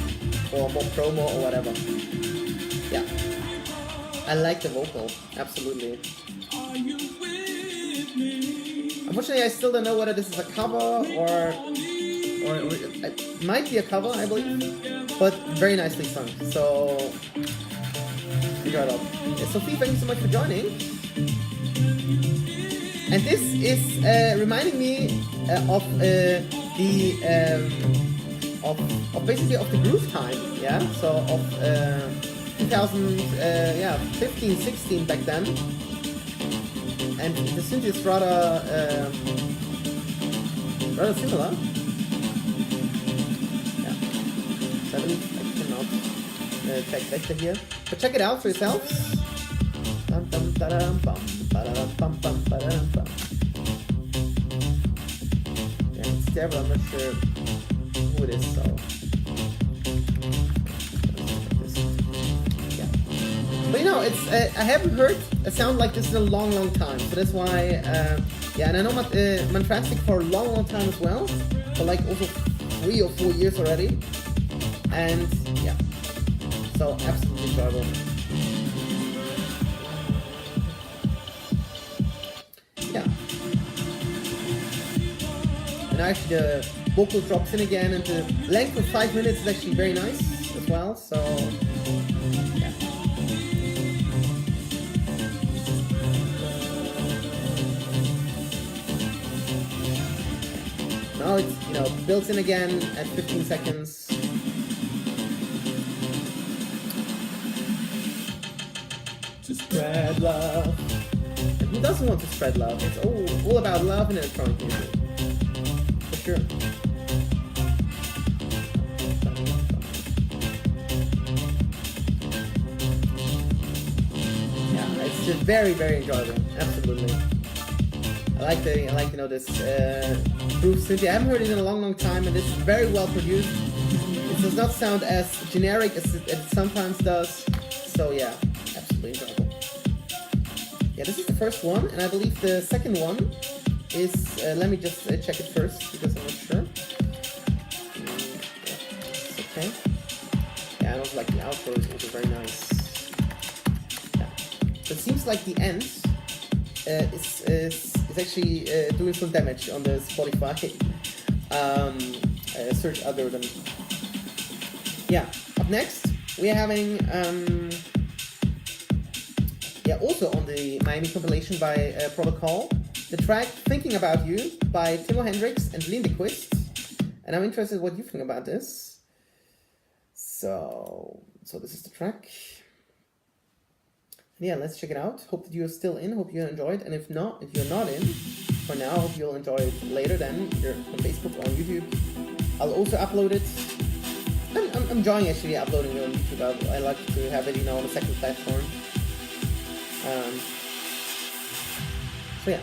for more promo or whatever. Yeah, I like the vocal, absolutely. Unfortunately, I still don't know whether this is a cover or it might be a cover, I believe, but very nicely sung. So enjoy it all. Sophie, thank you so much for joining. And this is reminding me of basically of the groove time, yeah. So of 2015, 16 back then. And the synth is rather similar. Yeah. So I believe I cannot check vector here. But check it out for yourselves. Yeah, it's there, but I'm not sure who it is, so. But you know, it's I haven't heard a sound like this in a long, long time. So that's why, yeah, and I know Mantrastic for a long, long time as well. For like also 3 or 4 years already. And yeah, so absolutely enjoyable. Yeah. And actually the vocal drops in again, and the length of 5 minutes is actually very nice as well. So yeah. Now it's, you know, built in again at 15 seconds. To spread love. And who doesn't want to spread love? It's all about love in electronic music. For sure. Yeah, it's just very, very enjoyable. Absolutely. I like you know, this groove synth. I haven't heard it in a long, long time, and it's very well produced. It does not sound as generic as it sometimes does. So yeah, absolutely enjoyable. Yeah, this is the first one, and I believe the second one is. Let me just check it first because I'm not sure. Yeah, okay. Yeah, I also like the outro is also very nice. Yeah, so it seems like the end is actually doing some damage on the Spotify search algorithm. Yeah, up next we are having yeah, also on the Miami compilation by Protocol, the track "Thinking About You" by Timo Hendrix and Lindequist, and I'm interested what you think about this. So this is the track. Yeah, let's check it out. Hope that you're still in. Hope you enjoyed. And if not, if you're not in, for now, I hope you'll enjoy it later then, either on Facebook or on YouTube. I'll also upload it. I'm enjoying actually uploading it on YouTube. I like to have it, you know, on a second platform. So yeah.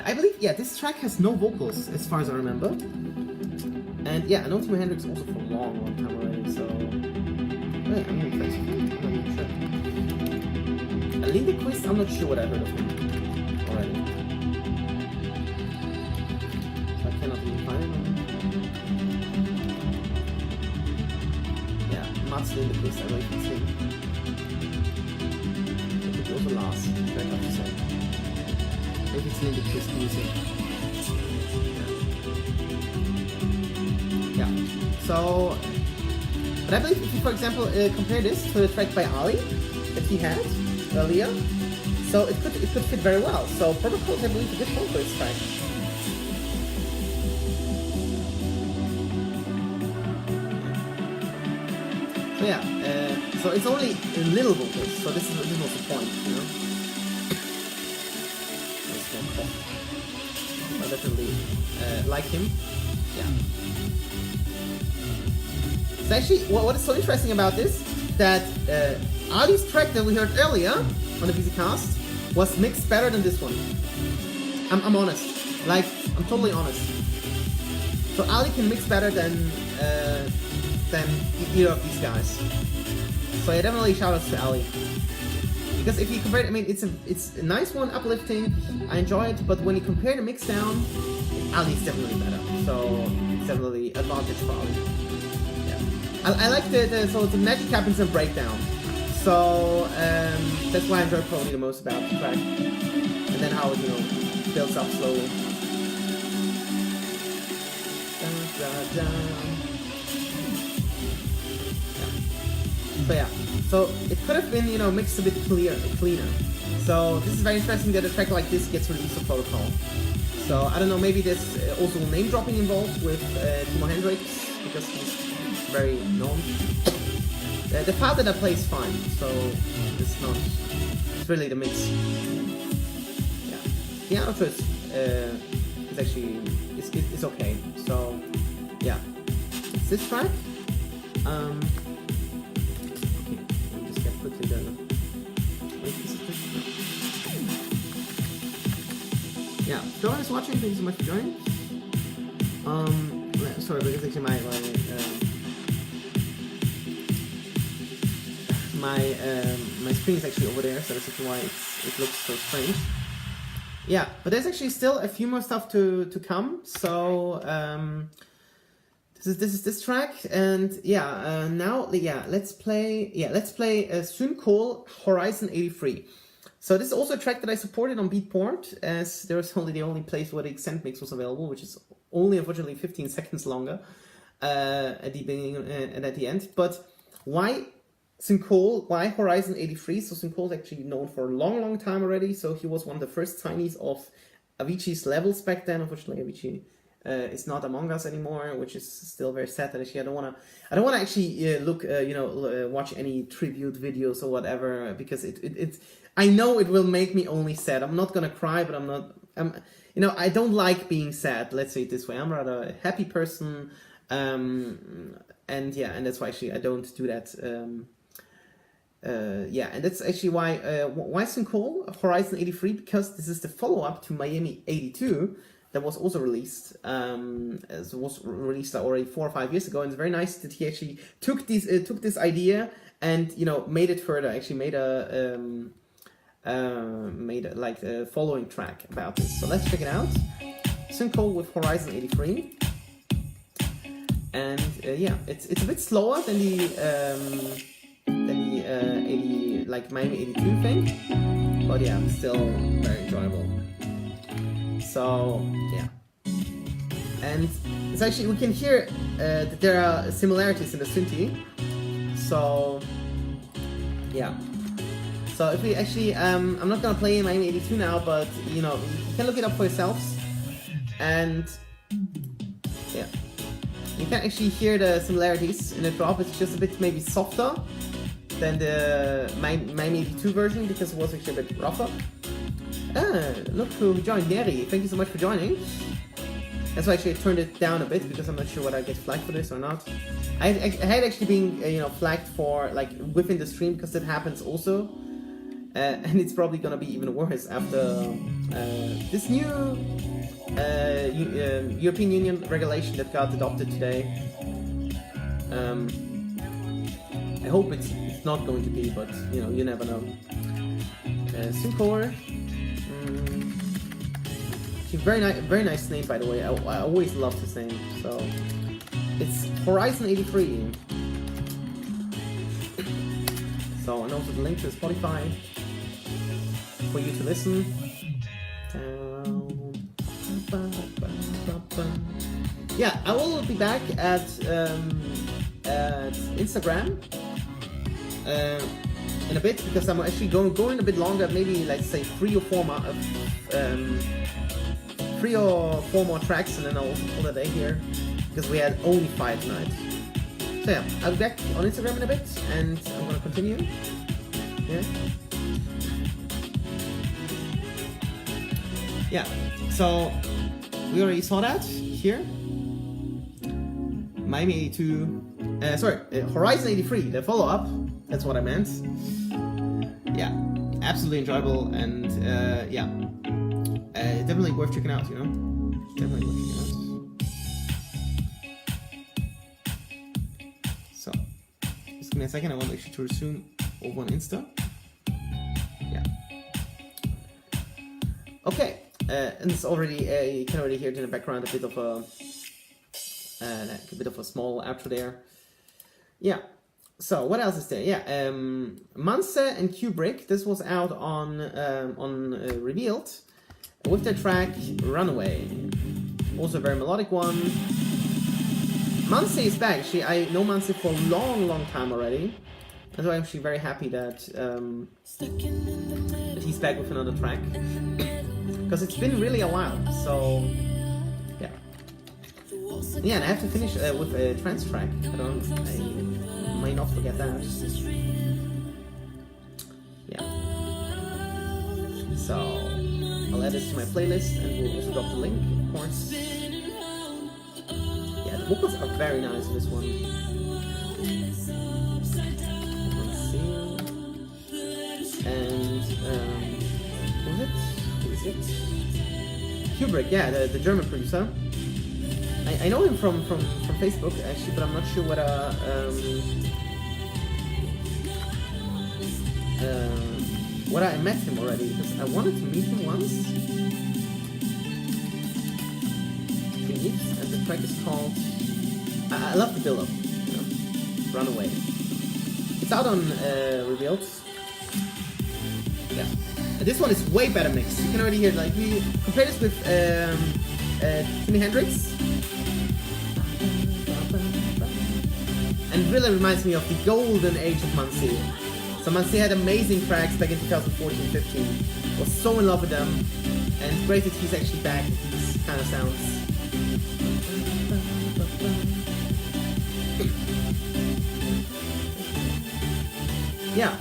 I believe, yeah, this track has no vocals, as far as I remember. And yeah, I know Timo Hendrix also for a long, long time already, so... Yeah, I'm really crazy. I'm not even sure. Lindequist, I'm not sure what I heard of him already. So I cannot even find him. Yeah, Mats Lindequist, I like his name. It was the last, I have to say. Maybe it's Lindequist music. Yeah. So, but I believe if you, for example, compare this to the track by Ali that he had earlier, so it could fit very well. So Protocol is, I believe, a good home for this track. So yeah, So it's only a little vocals, so this was the point, you know? I definitely like him. Yeah. So actually, what is so interesting about this, that Ali's track that we heard earlier on the Bisicast was mixed better than this one. I'm honest. Like, I'm totally honest. So Ali can mix better than either of these guys. So yeah, definitely shout outs to Ali. Because if you compare it, I mean, it's a nice one, uplifting. I enjoy it, but when you compare the mix down, Ali is definitely better. So it's definitely advantage for Ali. Yeah, I like so the magic happens in breakdown. So that's why I enjoy probably the most about the track, and then how it builds up slowly. So yeah, so it could have been mixed a bit cleaner. So this is very interesting that a track like this gets released on Protocol. So I don't know, maybe there's also name dropping involved with Timo Hendrix because he's very known. The file that I play is fine, so it's really the mix. Yeah, the outro is actually it's okay. So yeah, it's this track. Okay, let me just get quickly the. Yeah, so everyone is watching. Thank you so much for joining. Sorry, because actually my screen is actually over there, so that's actually why it looks so strange. Yeah, but there's actually still a few more stuff to come. So this is this track, and yeah, now let's play Synchol Horizon 83. So this is also a track that I supported on Beatport, as there was only the only place where the extended mix was available, which is only unfortunately 15 seconds longer at the beginning and at the end. But why Synchol? Why Horizon 83? So Synchol is actually known for a long time already. So he was one of the first Chinese of Avicii's levels back then. Unfortunately, Avicii is not among us anymore, which is still very sad. That actually I don't wanna actually watch any tribute videos or whatever, because it's I know it will make me only sad. I'm not gonna cry, but I don't like being sad. Let's say it this way. I'm rather a happy person, and that's why actually I don't do that. And that's actually why Synchol Horizon 83, because this is the follow-up to Miami 82 that was also released. It was released already 4 or 5 years ago, and it's very nice that he actually took this idea and made it further. Actually made a following track about this. So let's check it out. Synchol with Horizon 83, and it's a bit slower than the 80 Miami 82 thing, but yeah, still very enjoyable. So yeah, and it's actually, we can hear that there are similarities in the synthy. So yeah. So if we actually, I'm not gonna play Miami 82 now, but you can look it up for yourselves, and yeah, you can actually hear the similarities in the drop. It's just a bit maybe softer than the Miami 82 version, because it was actually a bit rougher. Look who joined, Neri. Thank you so much for joining. That's why actually I turned it down a bit, because I'm not sure whether I get flagged for this or not. I had actually been flagged for within the stream, because that happens also. And it's probably gonna be even worse after this new European Union regulation that got adopted today. I hope it's not going to be, but you never know. Synchol, very nice name, by the way. I always loved his name. So it's Horizon 83. So, and also the link to Spotify for you to listen. Yeah, I will be back at Instagram in a bit, because I'm actually going a bit longer, maybe let's say 3 or 4 more tracks, and then I'll also pull a day here, because we had only 5 tonight. So yeah, I'll be back on Instagram in a bit, and I'm gonna continue. Yeah. Yeah. So we already saw that here. Miami 82. Horizon 83, the follow-up. That's what I meant. Yeah, absolutely enjoyable, and yeah, definitely worth checking out. You know, definitely worth checking out. So, just give me a second. I want actually to resume over on Insta. Yeah. Okay, and it's already you can already hear it in the background a bit of a small outro there. Yeah. So what else is there? Yeah, Manse and Kubrick. This was out on Revealed with the track Runaway. Also a very melodic one. Manse is back. Actually, I know Manse for a long time already. And so I'm actually very happy that he's back with another track. Because it's been really a while. So yeah. Yeah, and I have to finish with a trance track. I might not forget that. Yeah. So I'll add this to my playlist, and we'll also drop the link, of course. Yeah, the vocals are very nice in this one. Let's see. And who is it? Kubrick, yeah, the German producer. I know him from Facebook actually, but I'm not sure whether I met him already, because I wanted to meet him once. And the track is called I love the build-up, you know, Runaway. It's out on Revealed. Yeah. And this one is way better mixed. You can already hear, like, we compare this with Jimi Hendrix. And really reminds me of the golden age of Mansi. So Mansi had amazing tracks back in 2014-15. Was so in love with them, and it's great that he's actually back with these kind of sounds. Yeah,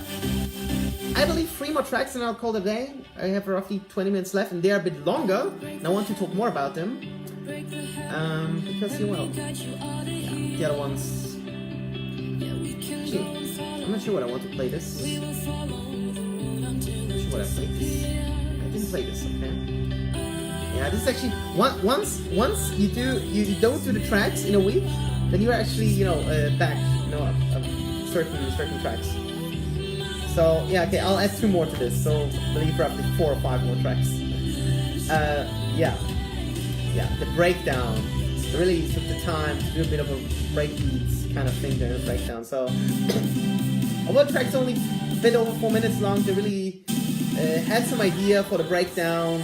I believe 3 more tracks and I'll call it a day. I have roughly 20 minutes left, and they're a bit longer, and I want to talk more about them. Because you will. Yeah, the other ones. Gee, I'm not sure what I want to play this. I'm not sure what I played this. I didn't play this, okay? Yeah, this is actually once you don't do the tracks in a week, then you're actually, you know, back, you know, certain tracks. So yeah, okay, I'll add 2 more to this. So I believe roughly 4 or 5 more tracks. Yeah, the breakdown. I really took the time to do a bit of a breakbeat kind of thing there, breakdown. So although the track's only a bit over 4 minutes long, they really had some idea for the breakdown.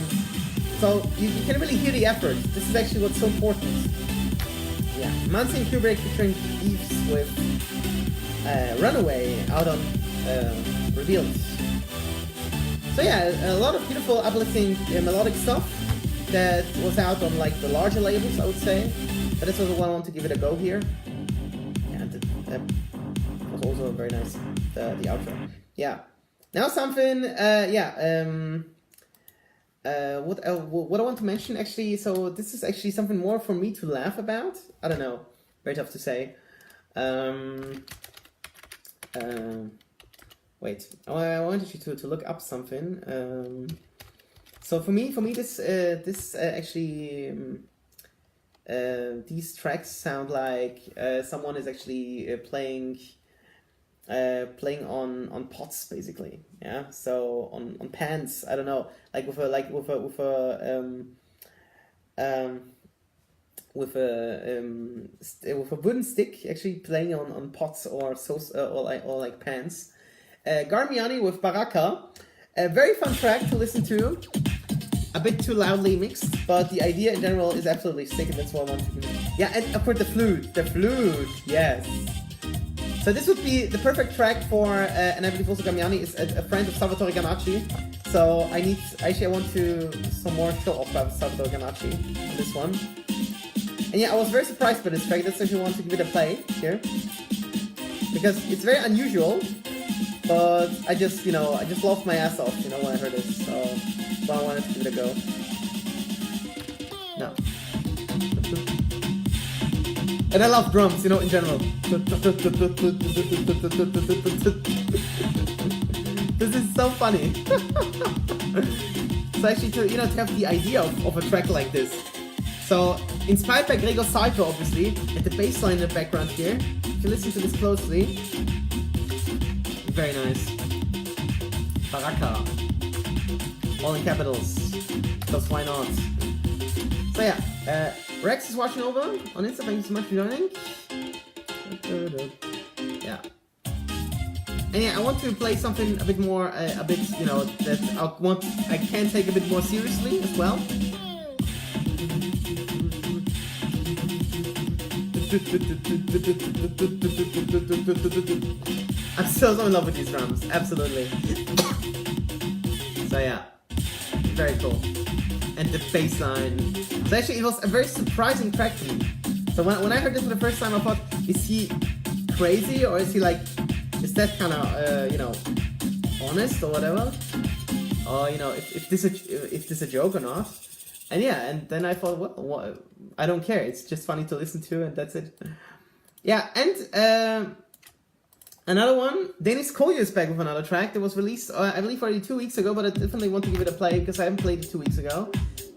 So you can really hear the effort. This is actually what's so important. Yeah, Mansi and Kubrick featuring Eves with Runaway out on Revealed. So yeah, a lot of beautiful uplifting melodic stuff that was out on like the larger labels, I would say. But this was the one I want to give it a go here. And that was also very nice, the outro. Yeah. Now something, what I want to mention actually, so this is actually something more for me to laugh about. I don't know, very tough to say. Wait, I wanted you to look up something. So for me, this actually, these tracks sound like someone is actually playing on pots, basically. Yeah. So on pans. I don't know, like with a wooden stick, actually playing on pots or like pans. Garmiani with Baraka, a very fun track to listen to. A bit too loudly mixed, but the idea in general is absolutely sick, and that's what I want to give it. Yeah, and of course the flute, yes. So this would be the perfect track for, and I believe also Garmiani is a friend of Salvatore Ganacci. So I want to some more show off about Salvatore Ganacci on this one. And yeah, I was very surprised by this track. That's why I want to give it a play here. because it's very unusual. But I just laughed my ass off, when I heard it. So I wanted to give it a go. No. And I love drums, in general. This is so funny. So actually, to have the idea of a track like this. So, inspired by Gregor Salto, obviously, and the bass line in the background here. If you listen to this closely, very nice. Baraka. All in capitals. Because why not? So yeah, Rex is watching over on Insta. Thank you so much for joining. Yeah. And yeah, I want to play something a bit more, that I can take a bit more seriously as well. I'm so in love with these drums, absolutely. So yeah, very cool. And the bass line. So actually, it was a very surprising track to me. So when I heard this for the first time, I thought, is he crazy, or is that kind of honest or whatever? Or if this is a joke or not? And yeah, and then I thought, well, I don't care. It's just funny to listen to, and that's it. Yeah, and another one, Dennis Koyo is back with another track that was released, I believe, already 2 weeks ago, but I definitely want to give it a play because I haven't played it 2 weeks ago.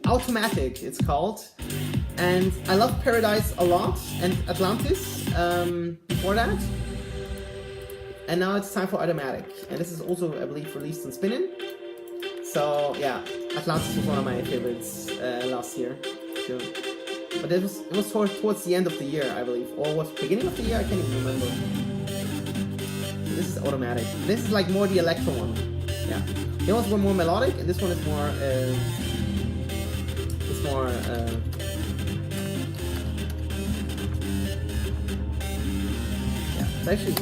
Automatic, it's called. And I love Paradise a lot, and Atlantis before that. And now it's time for Automatic. And this is also, I believe, released on Spinnin'. So yeah, Atlantis was one of my favorites last year. Sure. But it was towards the end of the year, I believe. Or was it beginning of the year? I can't even remember. This is Automatic. This is like more the electro one. Yeah. The ones were more melodic, and this one is more yeah. It's actually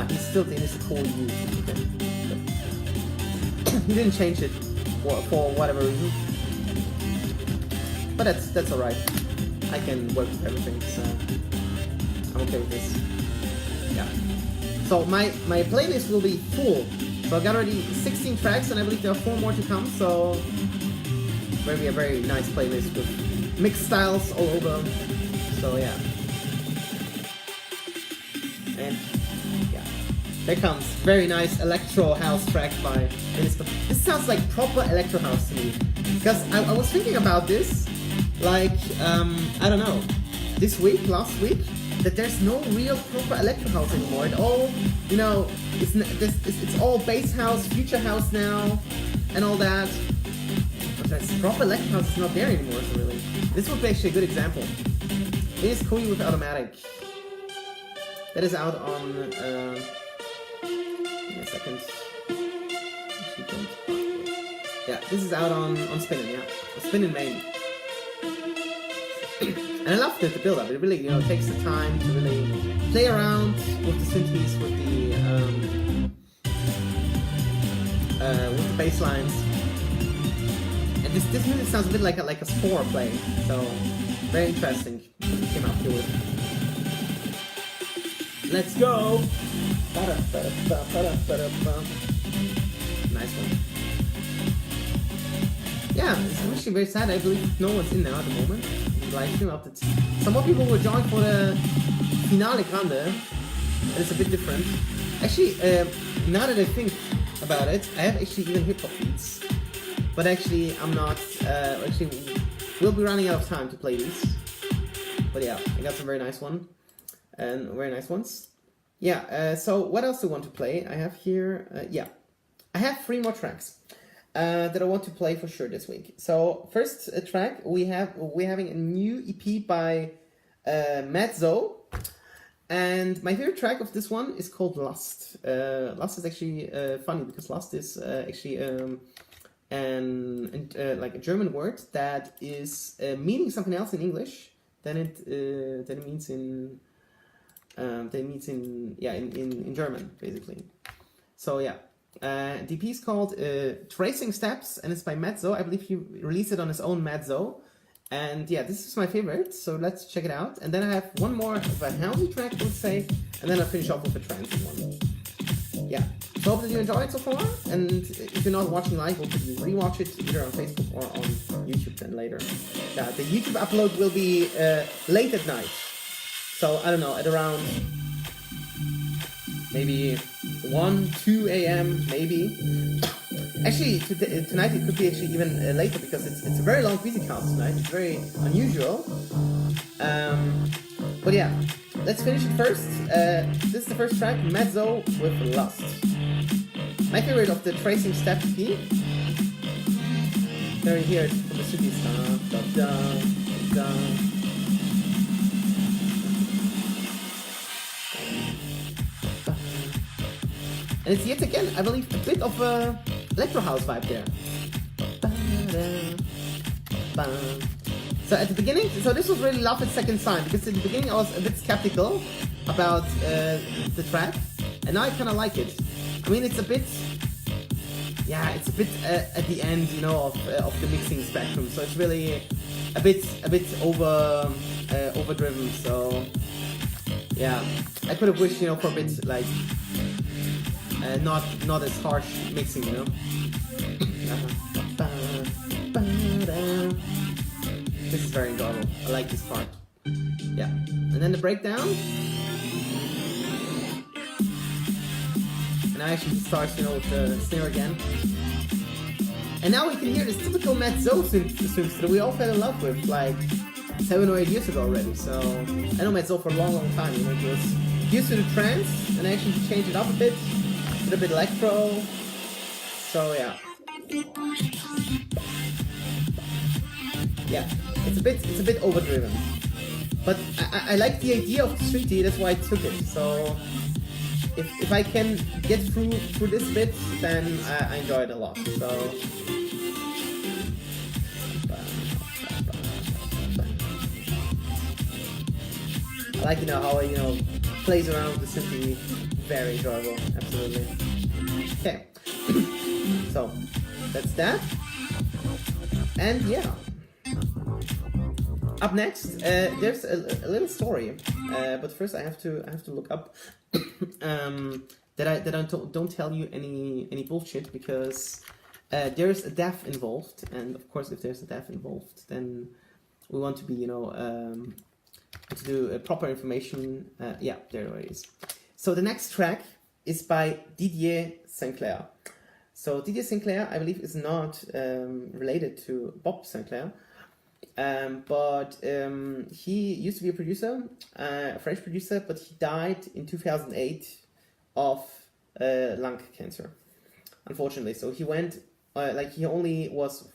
he's still Dennis Koyo. Okay. He didn't change it for whatever reason. But that's alright. I can work with everything, so I'm okay with this. Yeah. So my playlist will be full. So I got already 16 tracks, and I believe there are 4 more to come, so maybe a very nice playlist with mixed styles all over. So yeah. And yeah. There comes very nice electro house track by Dennis. This sounds like proper electro house to me. Because I was thinking about this, like, I don't know, last week, that there's no real proper electro house anymore. It all, it's all bass house, future house now, and all that. But this proper electro house is not there anymore, so really. This would be actually a good example. It is Koyo with Automatic. That is out on, give me a second. Yeah, this is out on Spinnin', yeah. Spinnin' main. And I loved the build-up. It really, takes the time to really play around with the synthes, with the bass lines. And this music sounds a bit like a score playing. So very interesting. Came out to it. Let's go. Nice one. Yeah, it's actually very sad. I believe no one's in now at the moment. Live stream updates. Some more people will join for the Finale Grande. And it's a bit different. Actually, now that I think about it, I have actually even hip hop beats. But actually, I'm not. Actually, we'll be running out of time to play these. But yeah, I got some very nice ones. Yeah. So what else do I want to play? I have here. Yeah, I have 3 more tracks. That I want to play for sure this week. So first track we're having a new EP by Mezzo, and my favorite track of this one is called Lust. Lust is actually funny because Lust is actually like a German word that is meaning something else in English than it means in German basically. So yeah. The EP is called Tracing Steps, and it's by Mezzo. I believe he released it on his own Mezzo. And yeah, this is my favorite, so let's check it out. And then I have one more of a housey track, I would say, and then I'll finish off with a trancey one. Yeah, so hope that you enjoyed so far, and if you're not watching live, hope that you rewatch it either on Facebook or on YouTube then later. Yeah, the YouTube upload will be late at night, so I don't know, at around maybe 1, 2 a.m. maybe. Actually, tonight it could be actually even later because it's a very long Bisicast tonight. It's very unusual. But yeah, let's finish it first. This is the first track, Mezzo with Lust. My favorite of the Tracing Step EP. There you hear it from the city stuff. Da, da, da. And it's yet again, I believe, a bit of a electro house vibe there. So at the beginning, so this was really love at second sight, because at the beginning I was a bit skeptical about the track, and now I kind of like it. I mean, it's a bit, yeah, it's a bit at the end, you know, of the mixing spectrum. So it's really a bit overdriven. So yeah, I could have wished, you know, for a bit like not as harsh mixing, you know. This is very enjoyable. I like this part. Yeah. And then the breakdown. And now actually he starts, you know, with the snare again. And now we can hear this typical mezzo synth that we all fell in love with like 7 or 8 years ago already. So I know mezzo for a long time, you know, it was used to the trance and actually he changed it up a bit. A bit electro. So yeah. Yeah, it's a bit overdriven, but I like the idea of the streety. That's why I took it. So if I can get through this bit, then I enjoy it a lot. So I like, you know, how it, you know, plays around with the synth. Very enjoyable, absolutely. Okay, so that's that. And yeah. Up next, there's a little story, but first I have to look up that I don't tell you any bullshit, because there's a death involved, and of course if there's a death involved, then we want to be, you know, to do proper information. Yeah, there it is. So the next track is by Didier Sinclair. So Didier Sinclair, I believe, is not related to Bob Sinclair. But he used to be a producer, a French producer, but he died in 2008 of lung cancer, unfortunately. So he went, like, he only was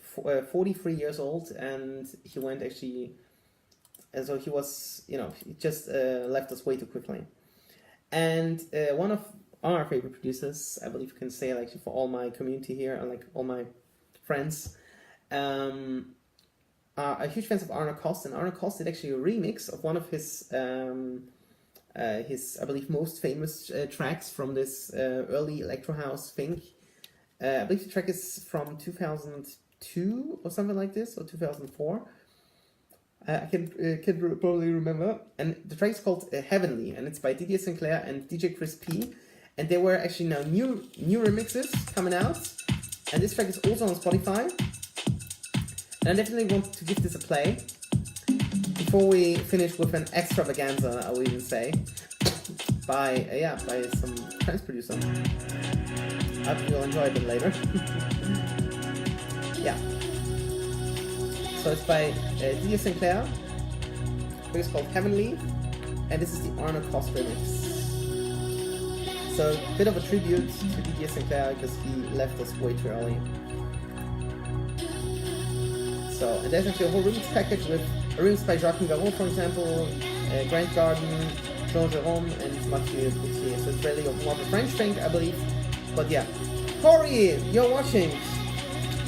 43 years old, and he went actually, and so he was, you know, he just left us way too quickly. And one of our favorite producers, I believe you can say, like, for all my community here, and like all my friends, are huge fans of Arno Cost, and Arno Cost did actually a remix of one of his I believe, most famous tracks from this early electro house thing. I believe the track is from 2002 or something like this, or 2004. I can probably remember. And the track is called Heavenly, and it's by Didier Sinclair and DJ Chris P. And there were actually now new remixes coming out, and this track is also on Spotify. And I definitely want to give this a play before we finish with an extravaganza, I will even say, by some trance producer. I hope you'll enjoy a bit later. Yeah. So it's by Didier Sinclair. It's called Heavenly, and this is the Arno Cost remix. So a bit of a tribute to Didier Sinclair because he left us way too early. So, and there's actually a whole remix package with a remix by Jacques Garou, for example, Grant Garden, Jean Jerome, and Mathieu Boutier. So it's really more of a French thing, I believe. But yeah. Corey, you're watching.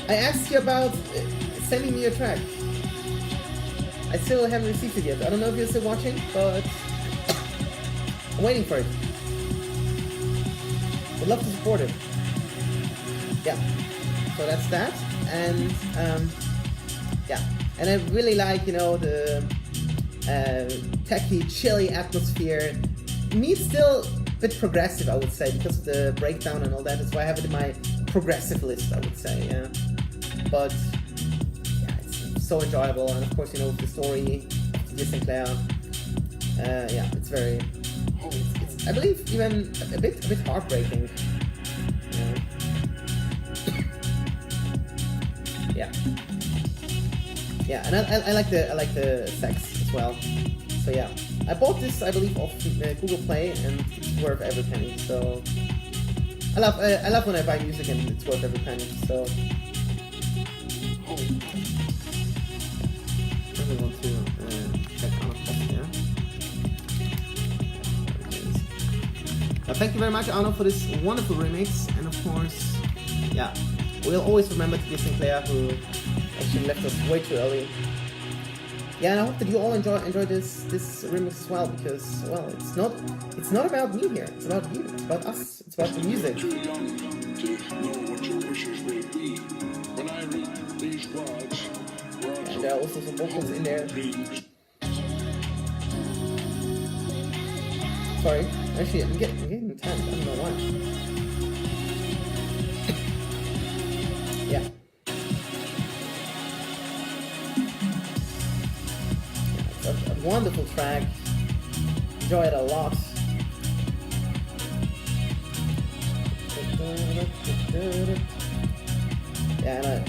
I asked you about sending me a track. I still haven't received it yet. I don't know if you're still watching, but I'm waiting for it. Would love to support it. Yeah. So that's that. And yeah. and I really like, you know, the techy, chilly atmosphere. Me, still a bit progressive, I would say, because of the breakdown and all that. That's why I have it in my progressive list, I would say, yeah. But yeah, it's so enjoyable, and of course, you know, the story of Dear Sinclair. Yeah, it's very. It's I believe even a bit heartbreaking. Yeah. Yeah, and I like the sex as well. So yeah, I bought this, I believe, off Google Play, and it's worth every penny. So I love when I buy music and it's worth every penny. So I want to check out here. Thank you very much, Arno, for this wonderful remix, and of course, yeah, we'll always remember to Dear Sinclair, who actually left us way too early. Yeah, and I hope that you all enjoy this remix as well, because, well, it's not about me here, it's about you, it's about us, it's about the music. Too young to know what your wishes will be. When I read these words And there are also some vocals in there. Sorry, actually, I'm getting the time, I don't know why. Yeah. It's a wonderful track. Enjoy it a lot. Yeah,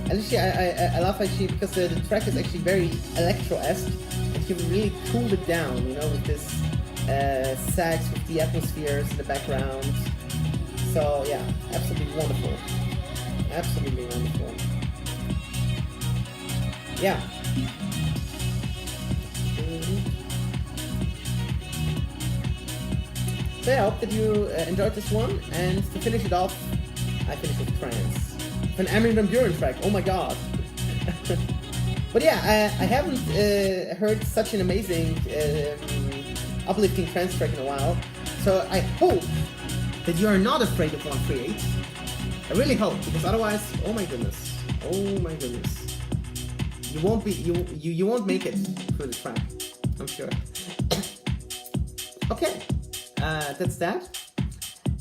and actually, I love actually because the track is actually very electro-esque, and you can really cool it down, you know, with this sax with the atmospheres in the background. So yeah, absolutely wonderful. Absolutely wonderful. Yeah. So yeah, I hope that you enjoyed this one, and to finish it off, I finished with Trance. An Armin van Buuren track, oh my god. But yeah, I haven't heard such an amazing uplifting trance track in a while, so I hope that you are not afraid of 138. I really hope, because otherwise, oh my goodness, you won't be, you won't make it through the track, I'm sure. Okay, that's that.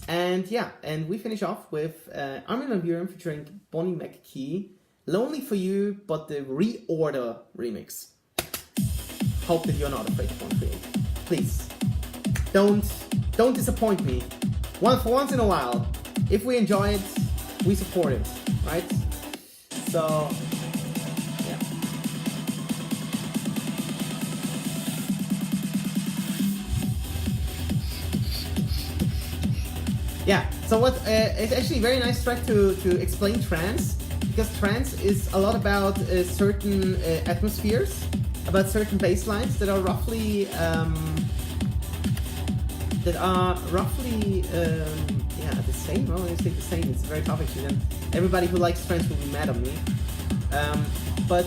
And yeah, and we finish off with Armin van Buuren featuring Bonnie McKee, Lonely for You, but the Reorder remix. Hope that you're not afraid of 138. Please, don't disappoint me. For once in a while, if we enjoy it, we support it, right? So, yeah. Yeah, so what, it's actually a very nice track to explain trance, because trance is a lot about certain atmospheres, about certain bass lines that are roughly, yeah, the same. Well, when you say the same, it's very tough actually. Then everybody who likes trance will be mad on me. But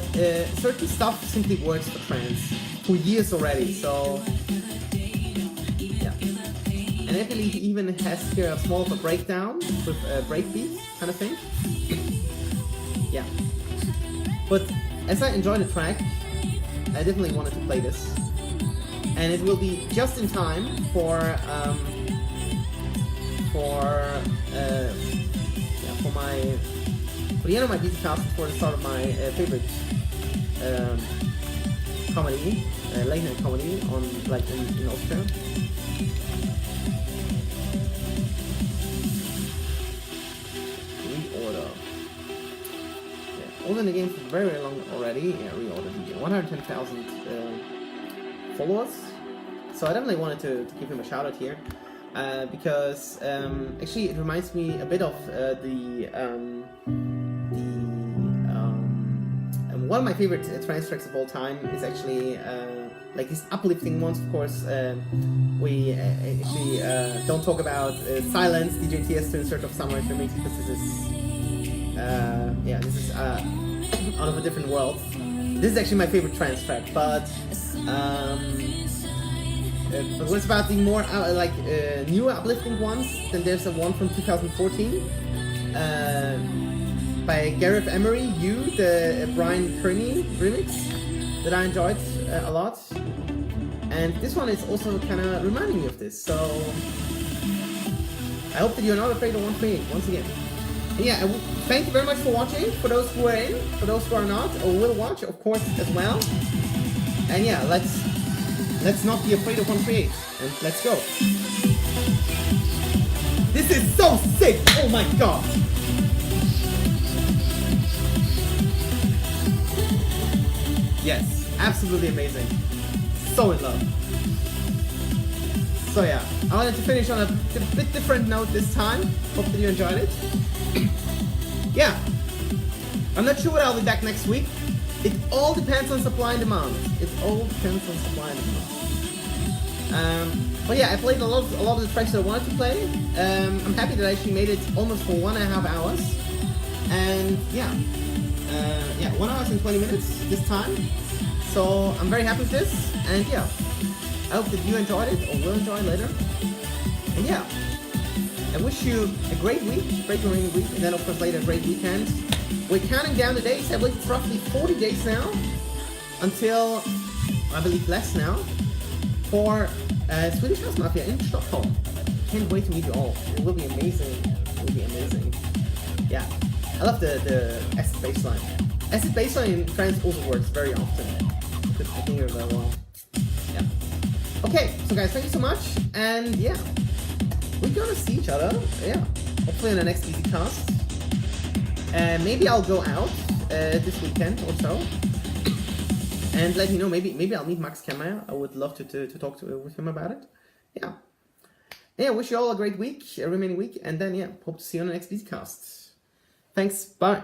certain stuff simply works for trance for years already. So yeah, and I believe he even has here a small of a breakdown with a breakbeat kind of thing. Yeah, but as I enjoy the track, I definitely wanted to play this, and it will be just in time for the end of my Bisicast, for the start of my favorite comedy, late night comedy on in Austria. Reorder. Yeah, all in the game for very, very long already. Yeah, Reorder DJ, 110,000 followers. So I definitely wanted to give him a shout out here. Because actually it reminds me a bit of one of my favorite trance tracks of all time is actually like these uplifting ones. Of course, we actually don't talk about Silence, DJ Tiesto in Search of Sunrise remix, because this is out of a different world. This is actually my favorite trance track, but what's about the more newer uplifting ones? Then there's a one from 2014. by Gareth Emery, the Brian Kearney remix that I enjoyed a lot. And this one is also kind of reminding me of this, so I hope that you're not afraid of 138 once again. And yeah, thank you very much for watching, for those who are in, for those who are not, or will watch, of course, as well. And yeah, let's not be afraid of 138, and let's go. This is so sick! Oh my god! Yes, absolutely amazing. So in love. So yeah, I wanted to finish on a bit different note this time. Hope that you enjoyed it. Yeah, I'm not sure what I'll be back next week. It all depends on supply and demand. It all depends on supply and demand. But yeah, I played a lot of the tracks that I wanted to play. I'm happy that I actually made it almost for 1.5 hours. And yeah, 1 hour and 20 minutes this time. So I'm very happy with this. And yeah, I hope that you enjoyed it or will enjoy it later. And yeah, I wish you a great week, great remaining week, and then of course later a great weekend. We're counting down the days. I believe it's roughly 40 days now until, I believe less now, for Swedish House Mafia in Stockholm. Can't wait to meet you all. It will be amazing. It will be amazing. Yeah, I love the acid bassline. Acid bassline in France also works very often. I can hear it very well. Yeah. Okay, so guys, thank you so much, and yeah, we're gonna see each other. Yeah, hopefully in the next Bisicast. Maybe I'll go out this weekend or so, and let you know. Maybe I'll meet Max Kamel. I would love to talk with him about it. Yeah. Yeah. Wish you all a great week, a remaining week, and then yeah, hope to see you on the next Bisicast. Thanks. Bye.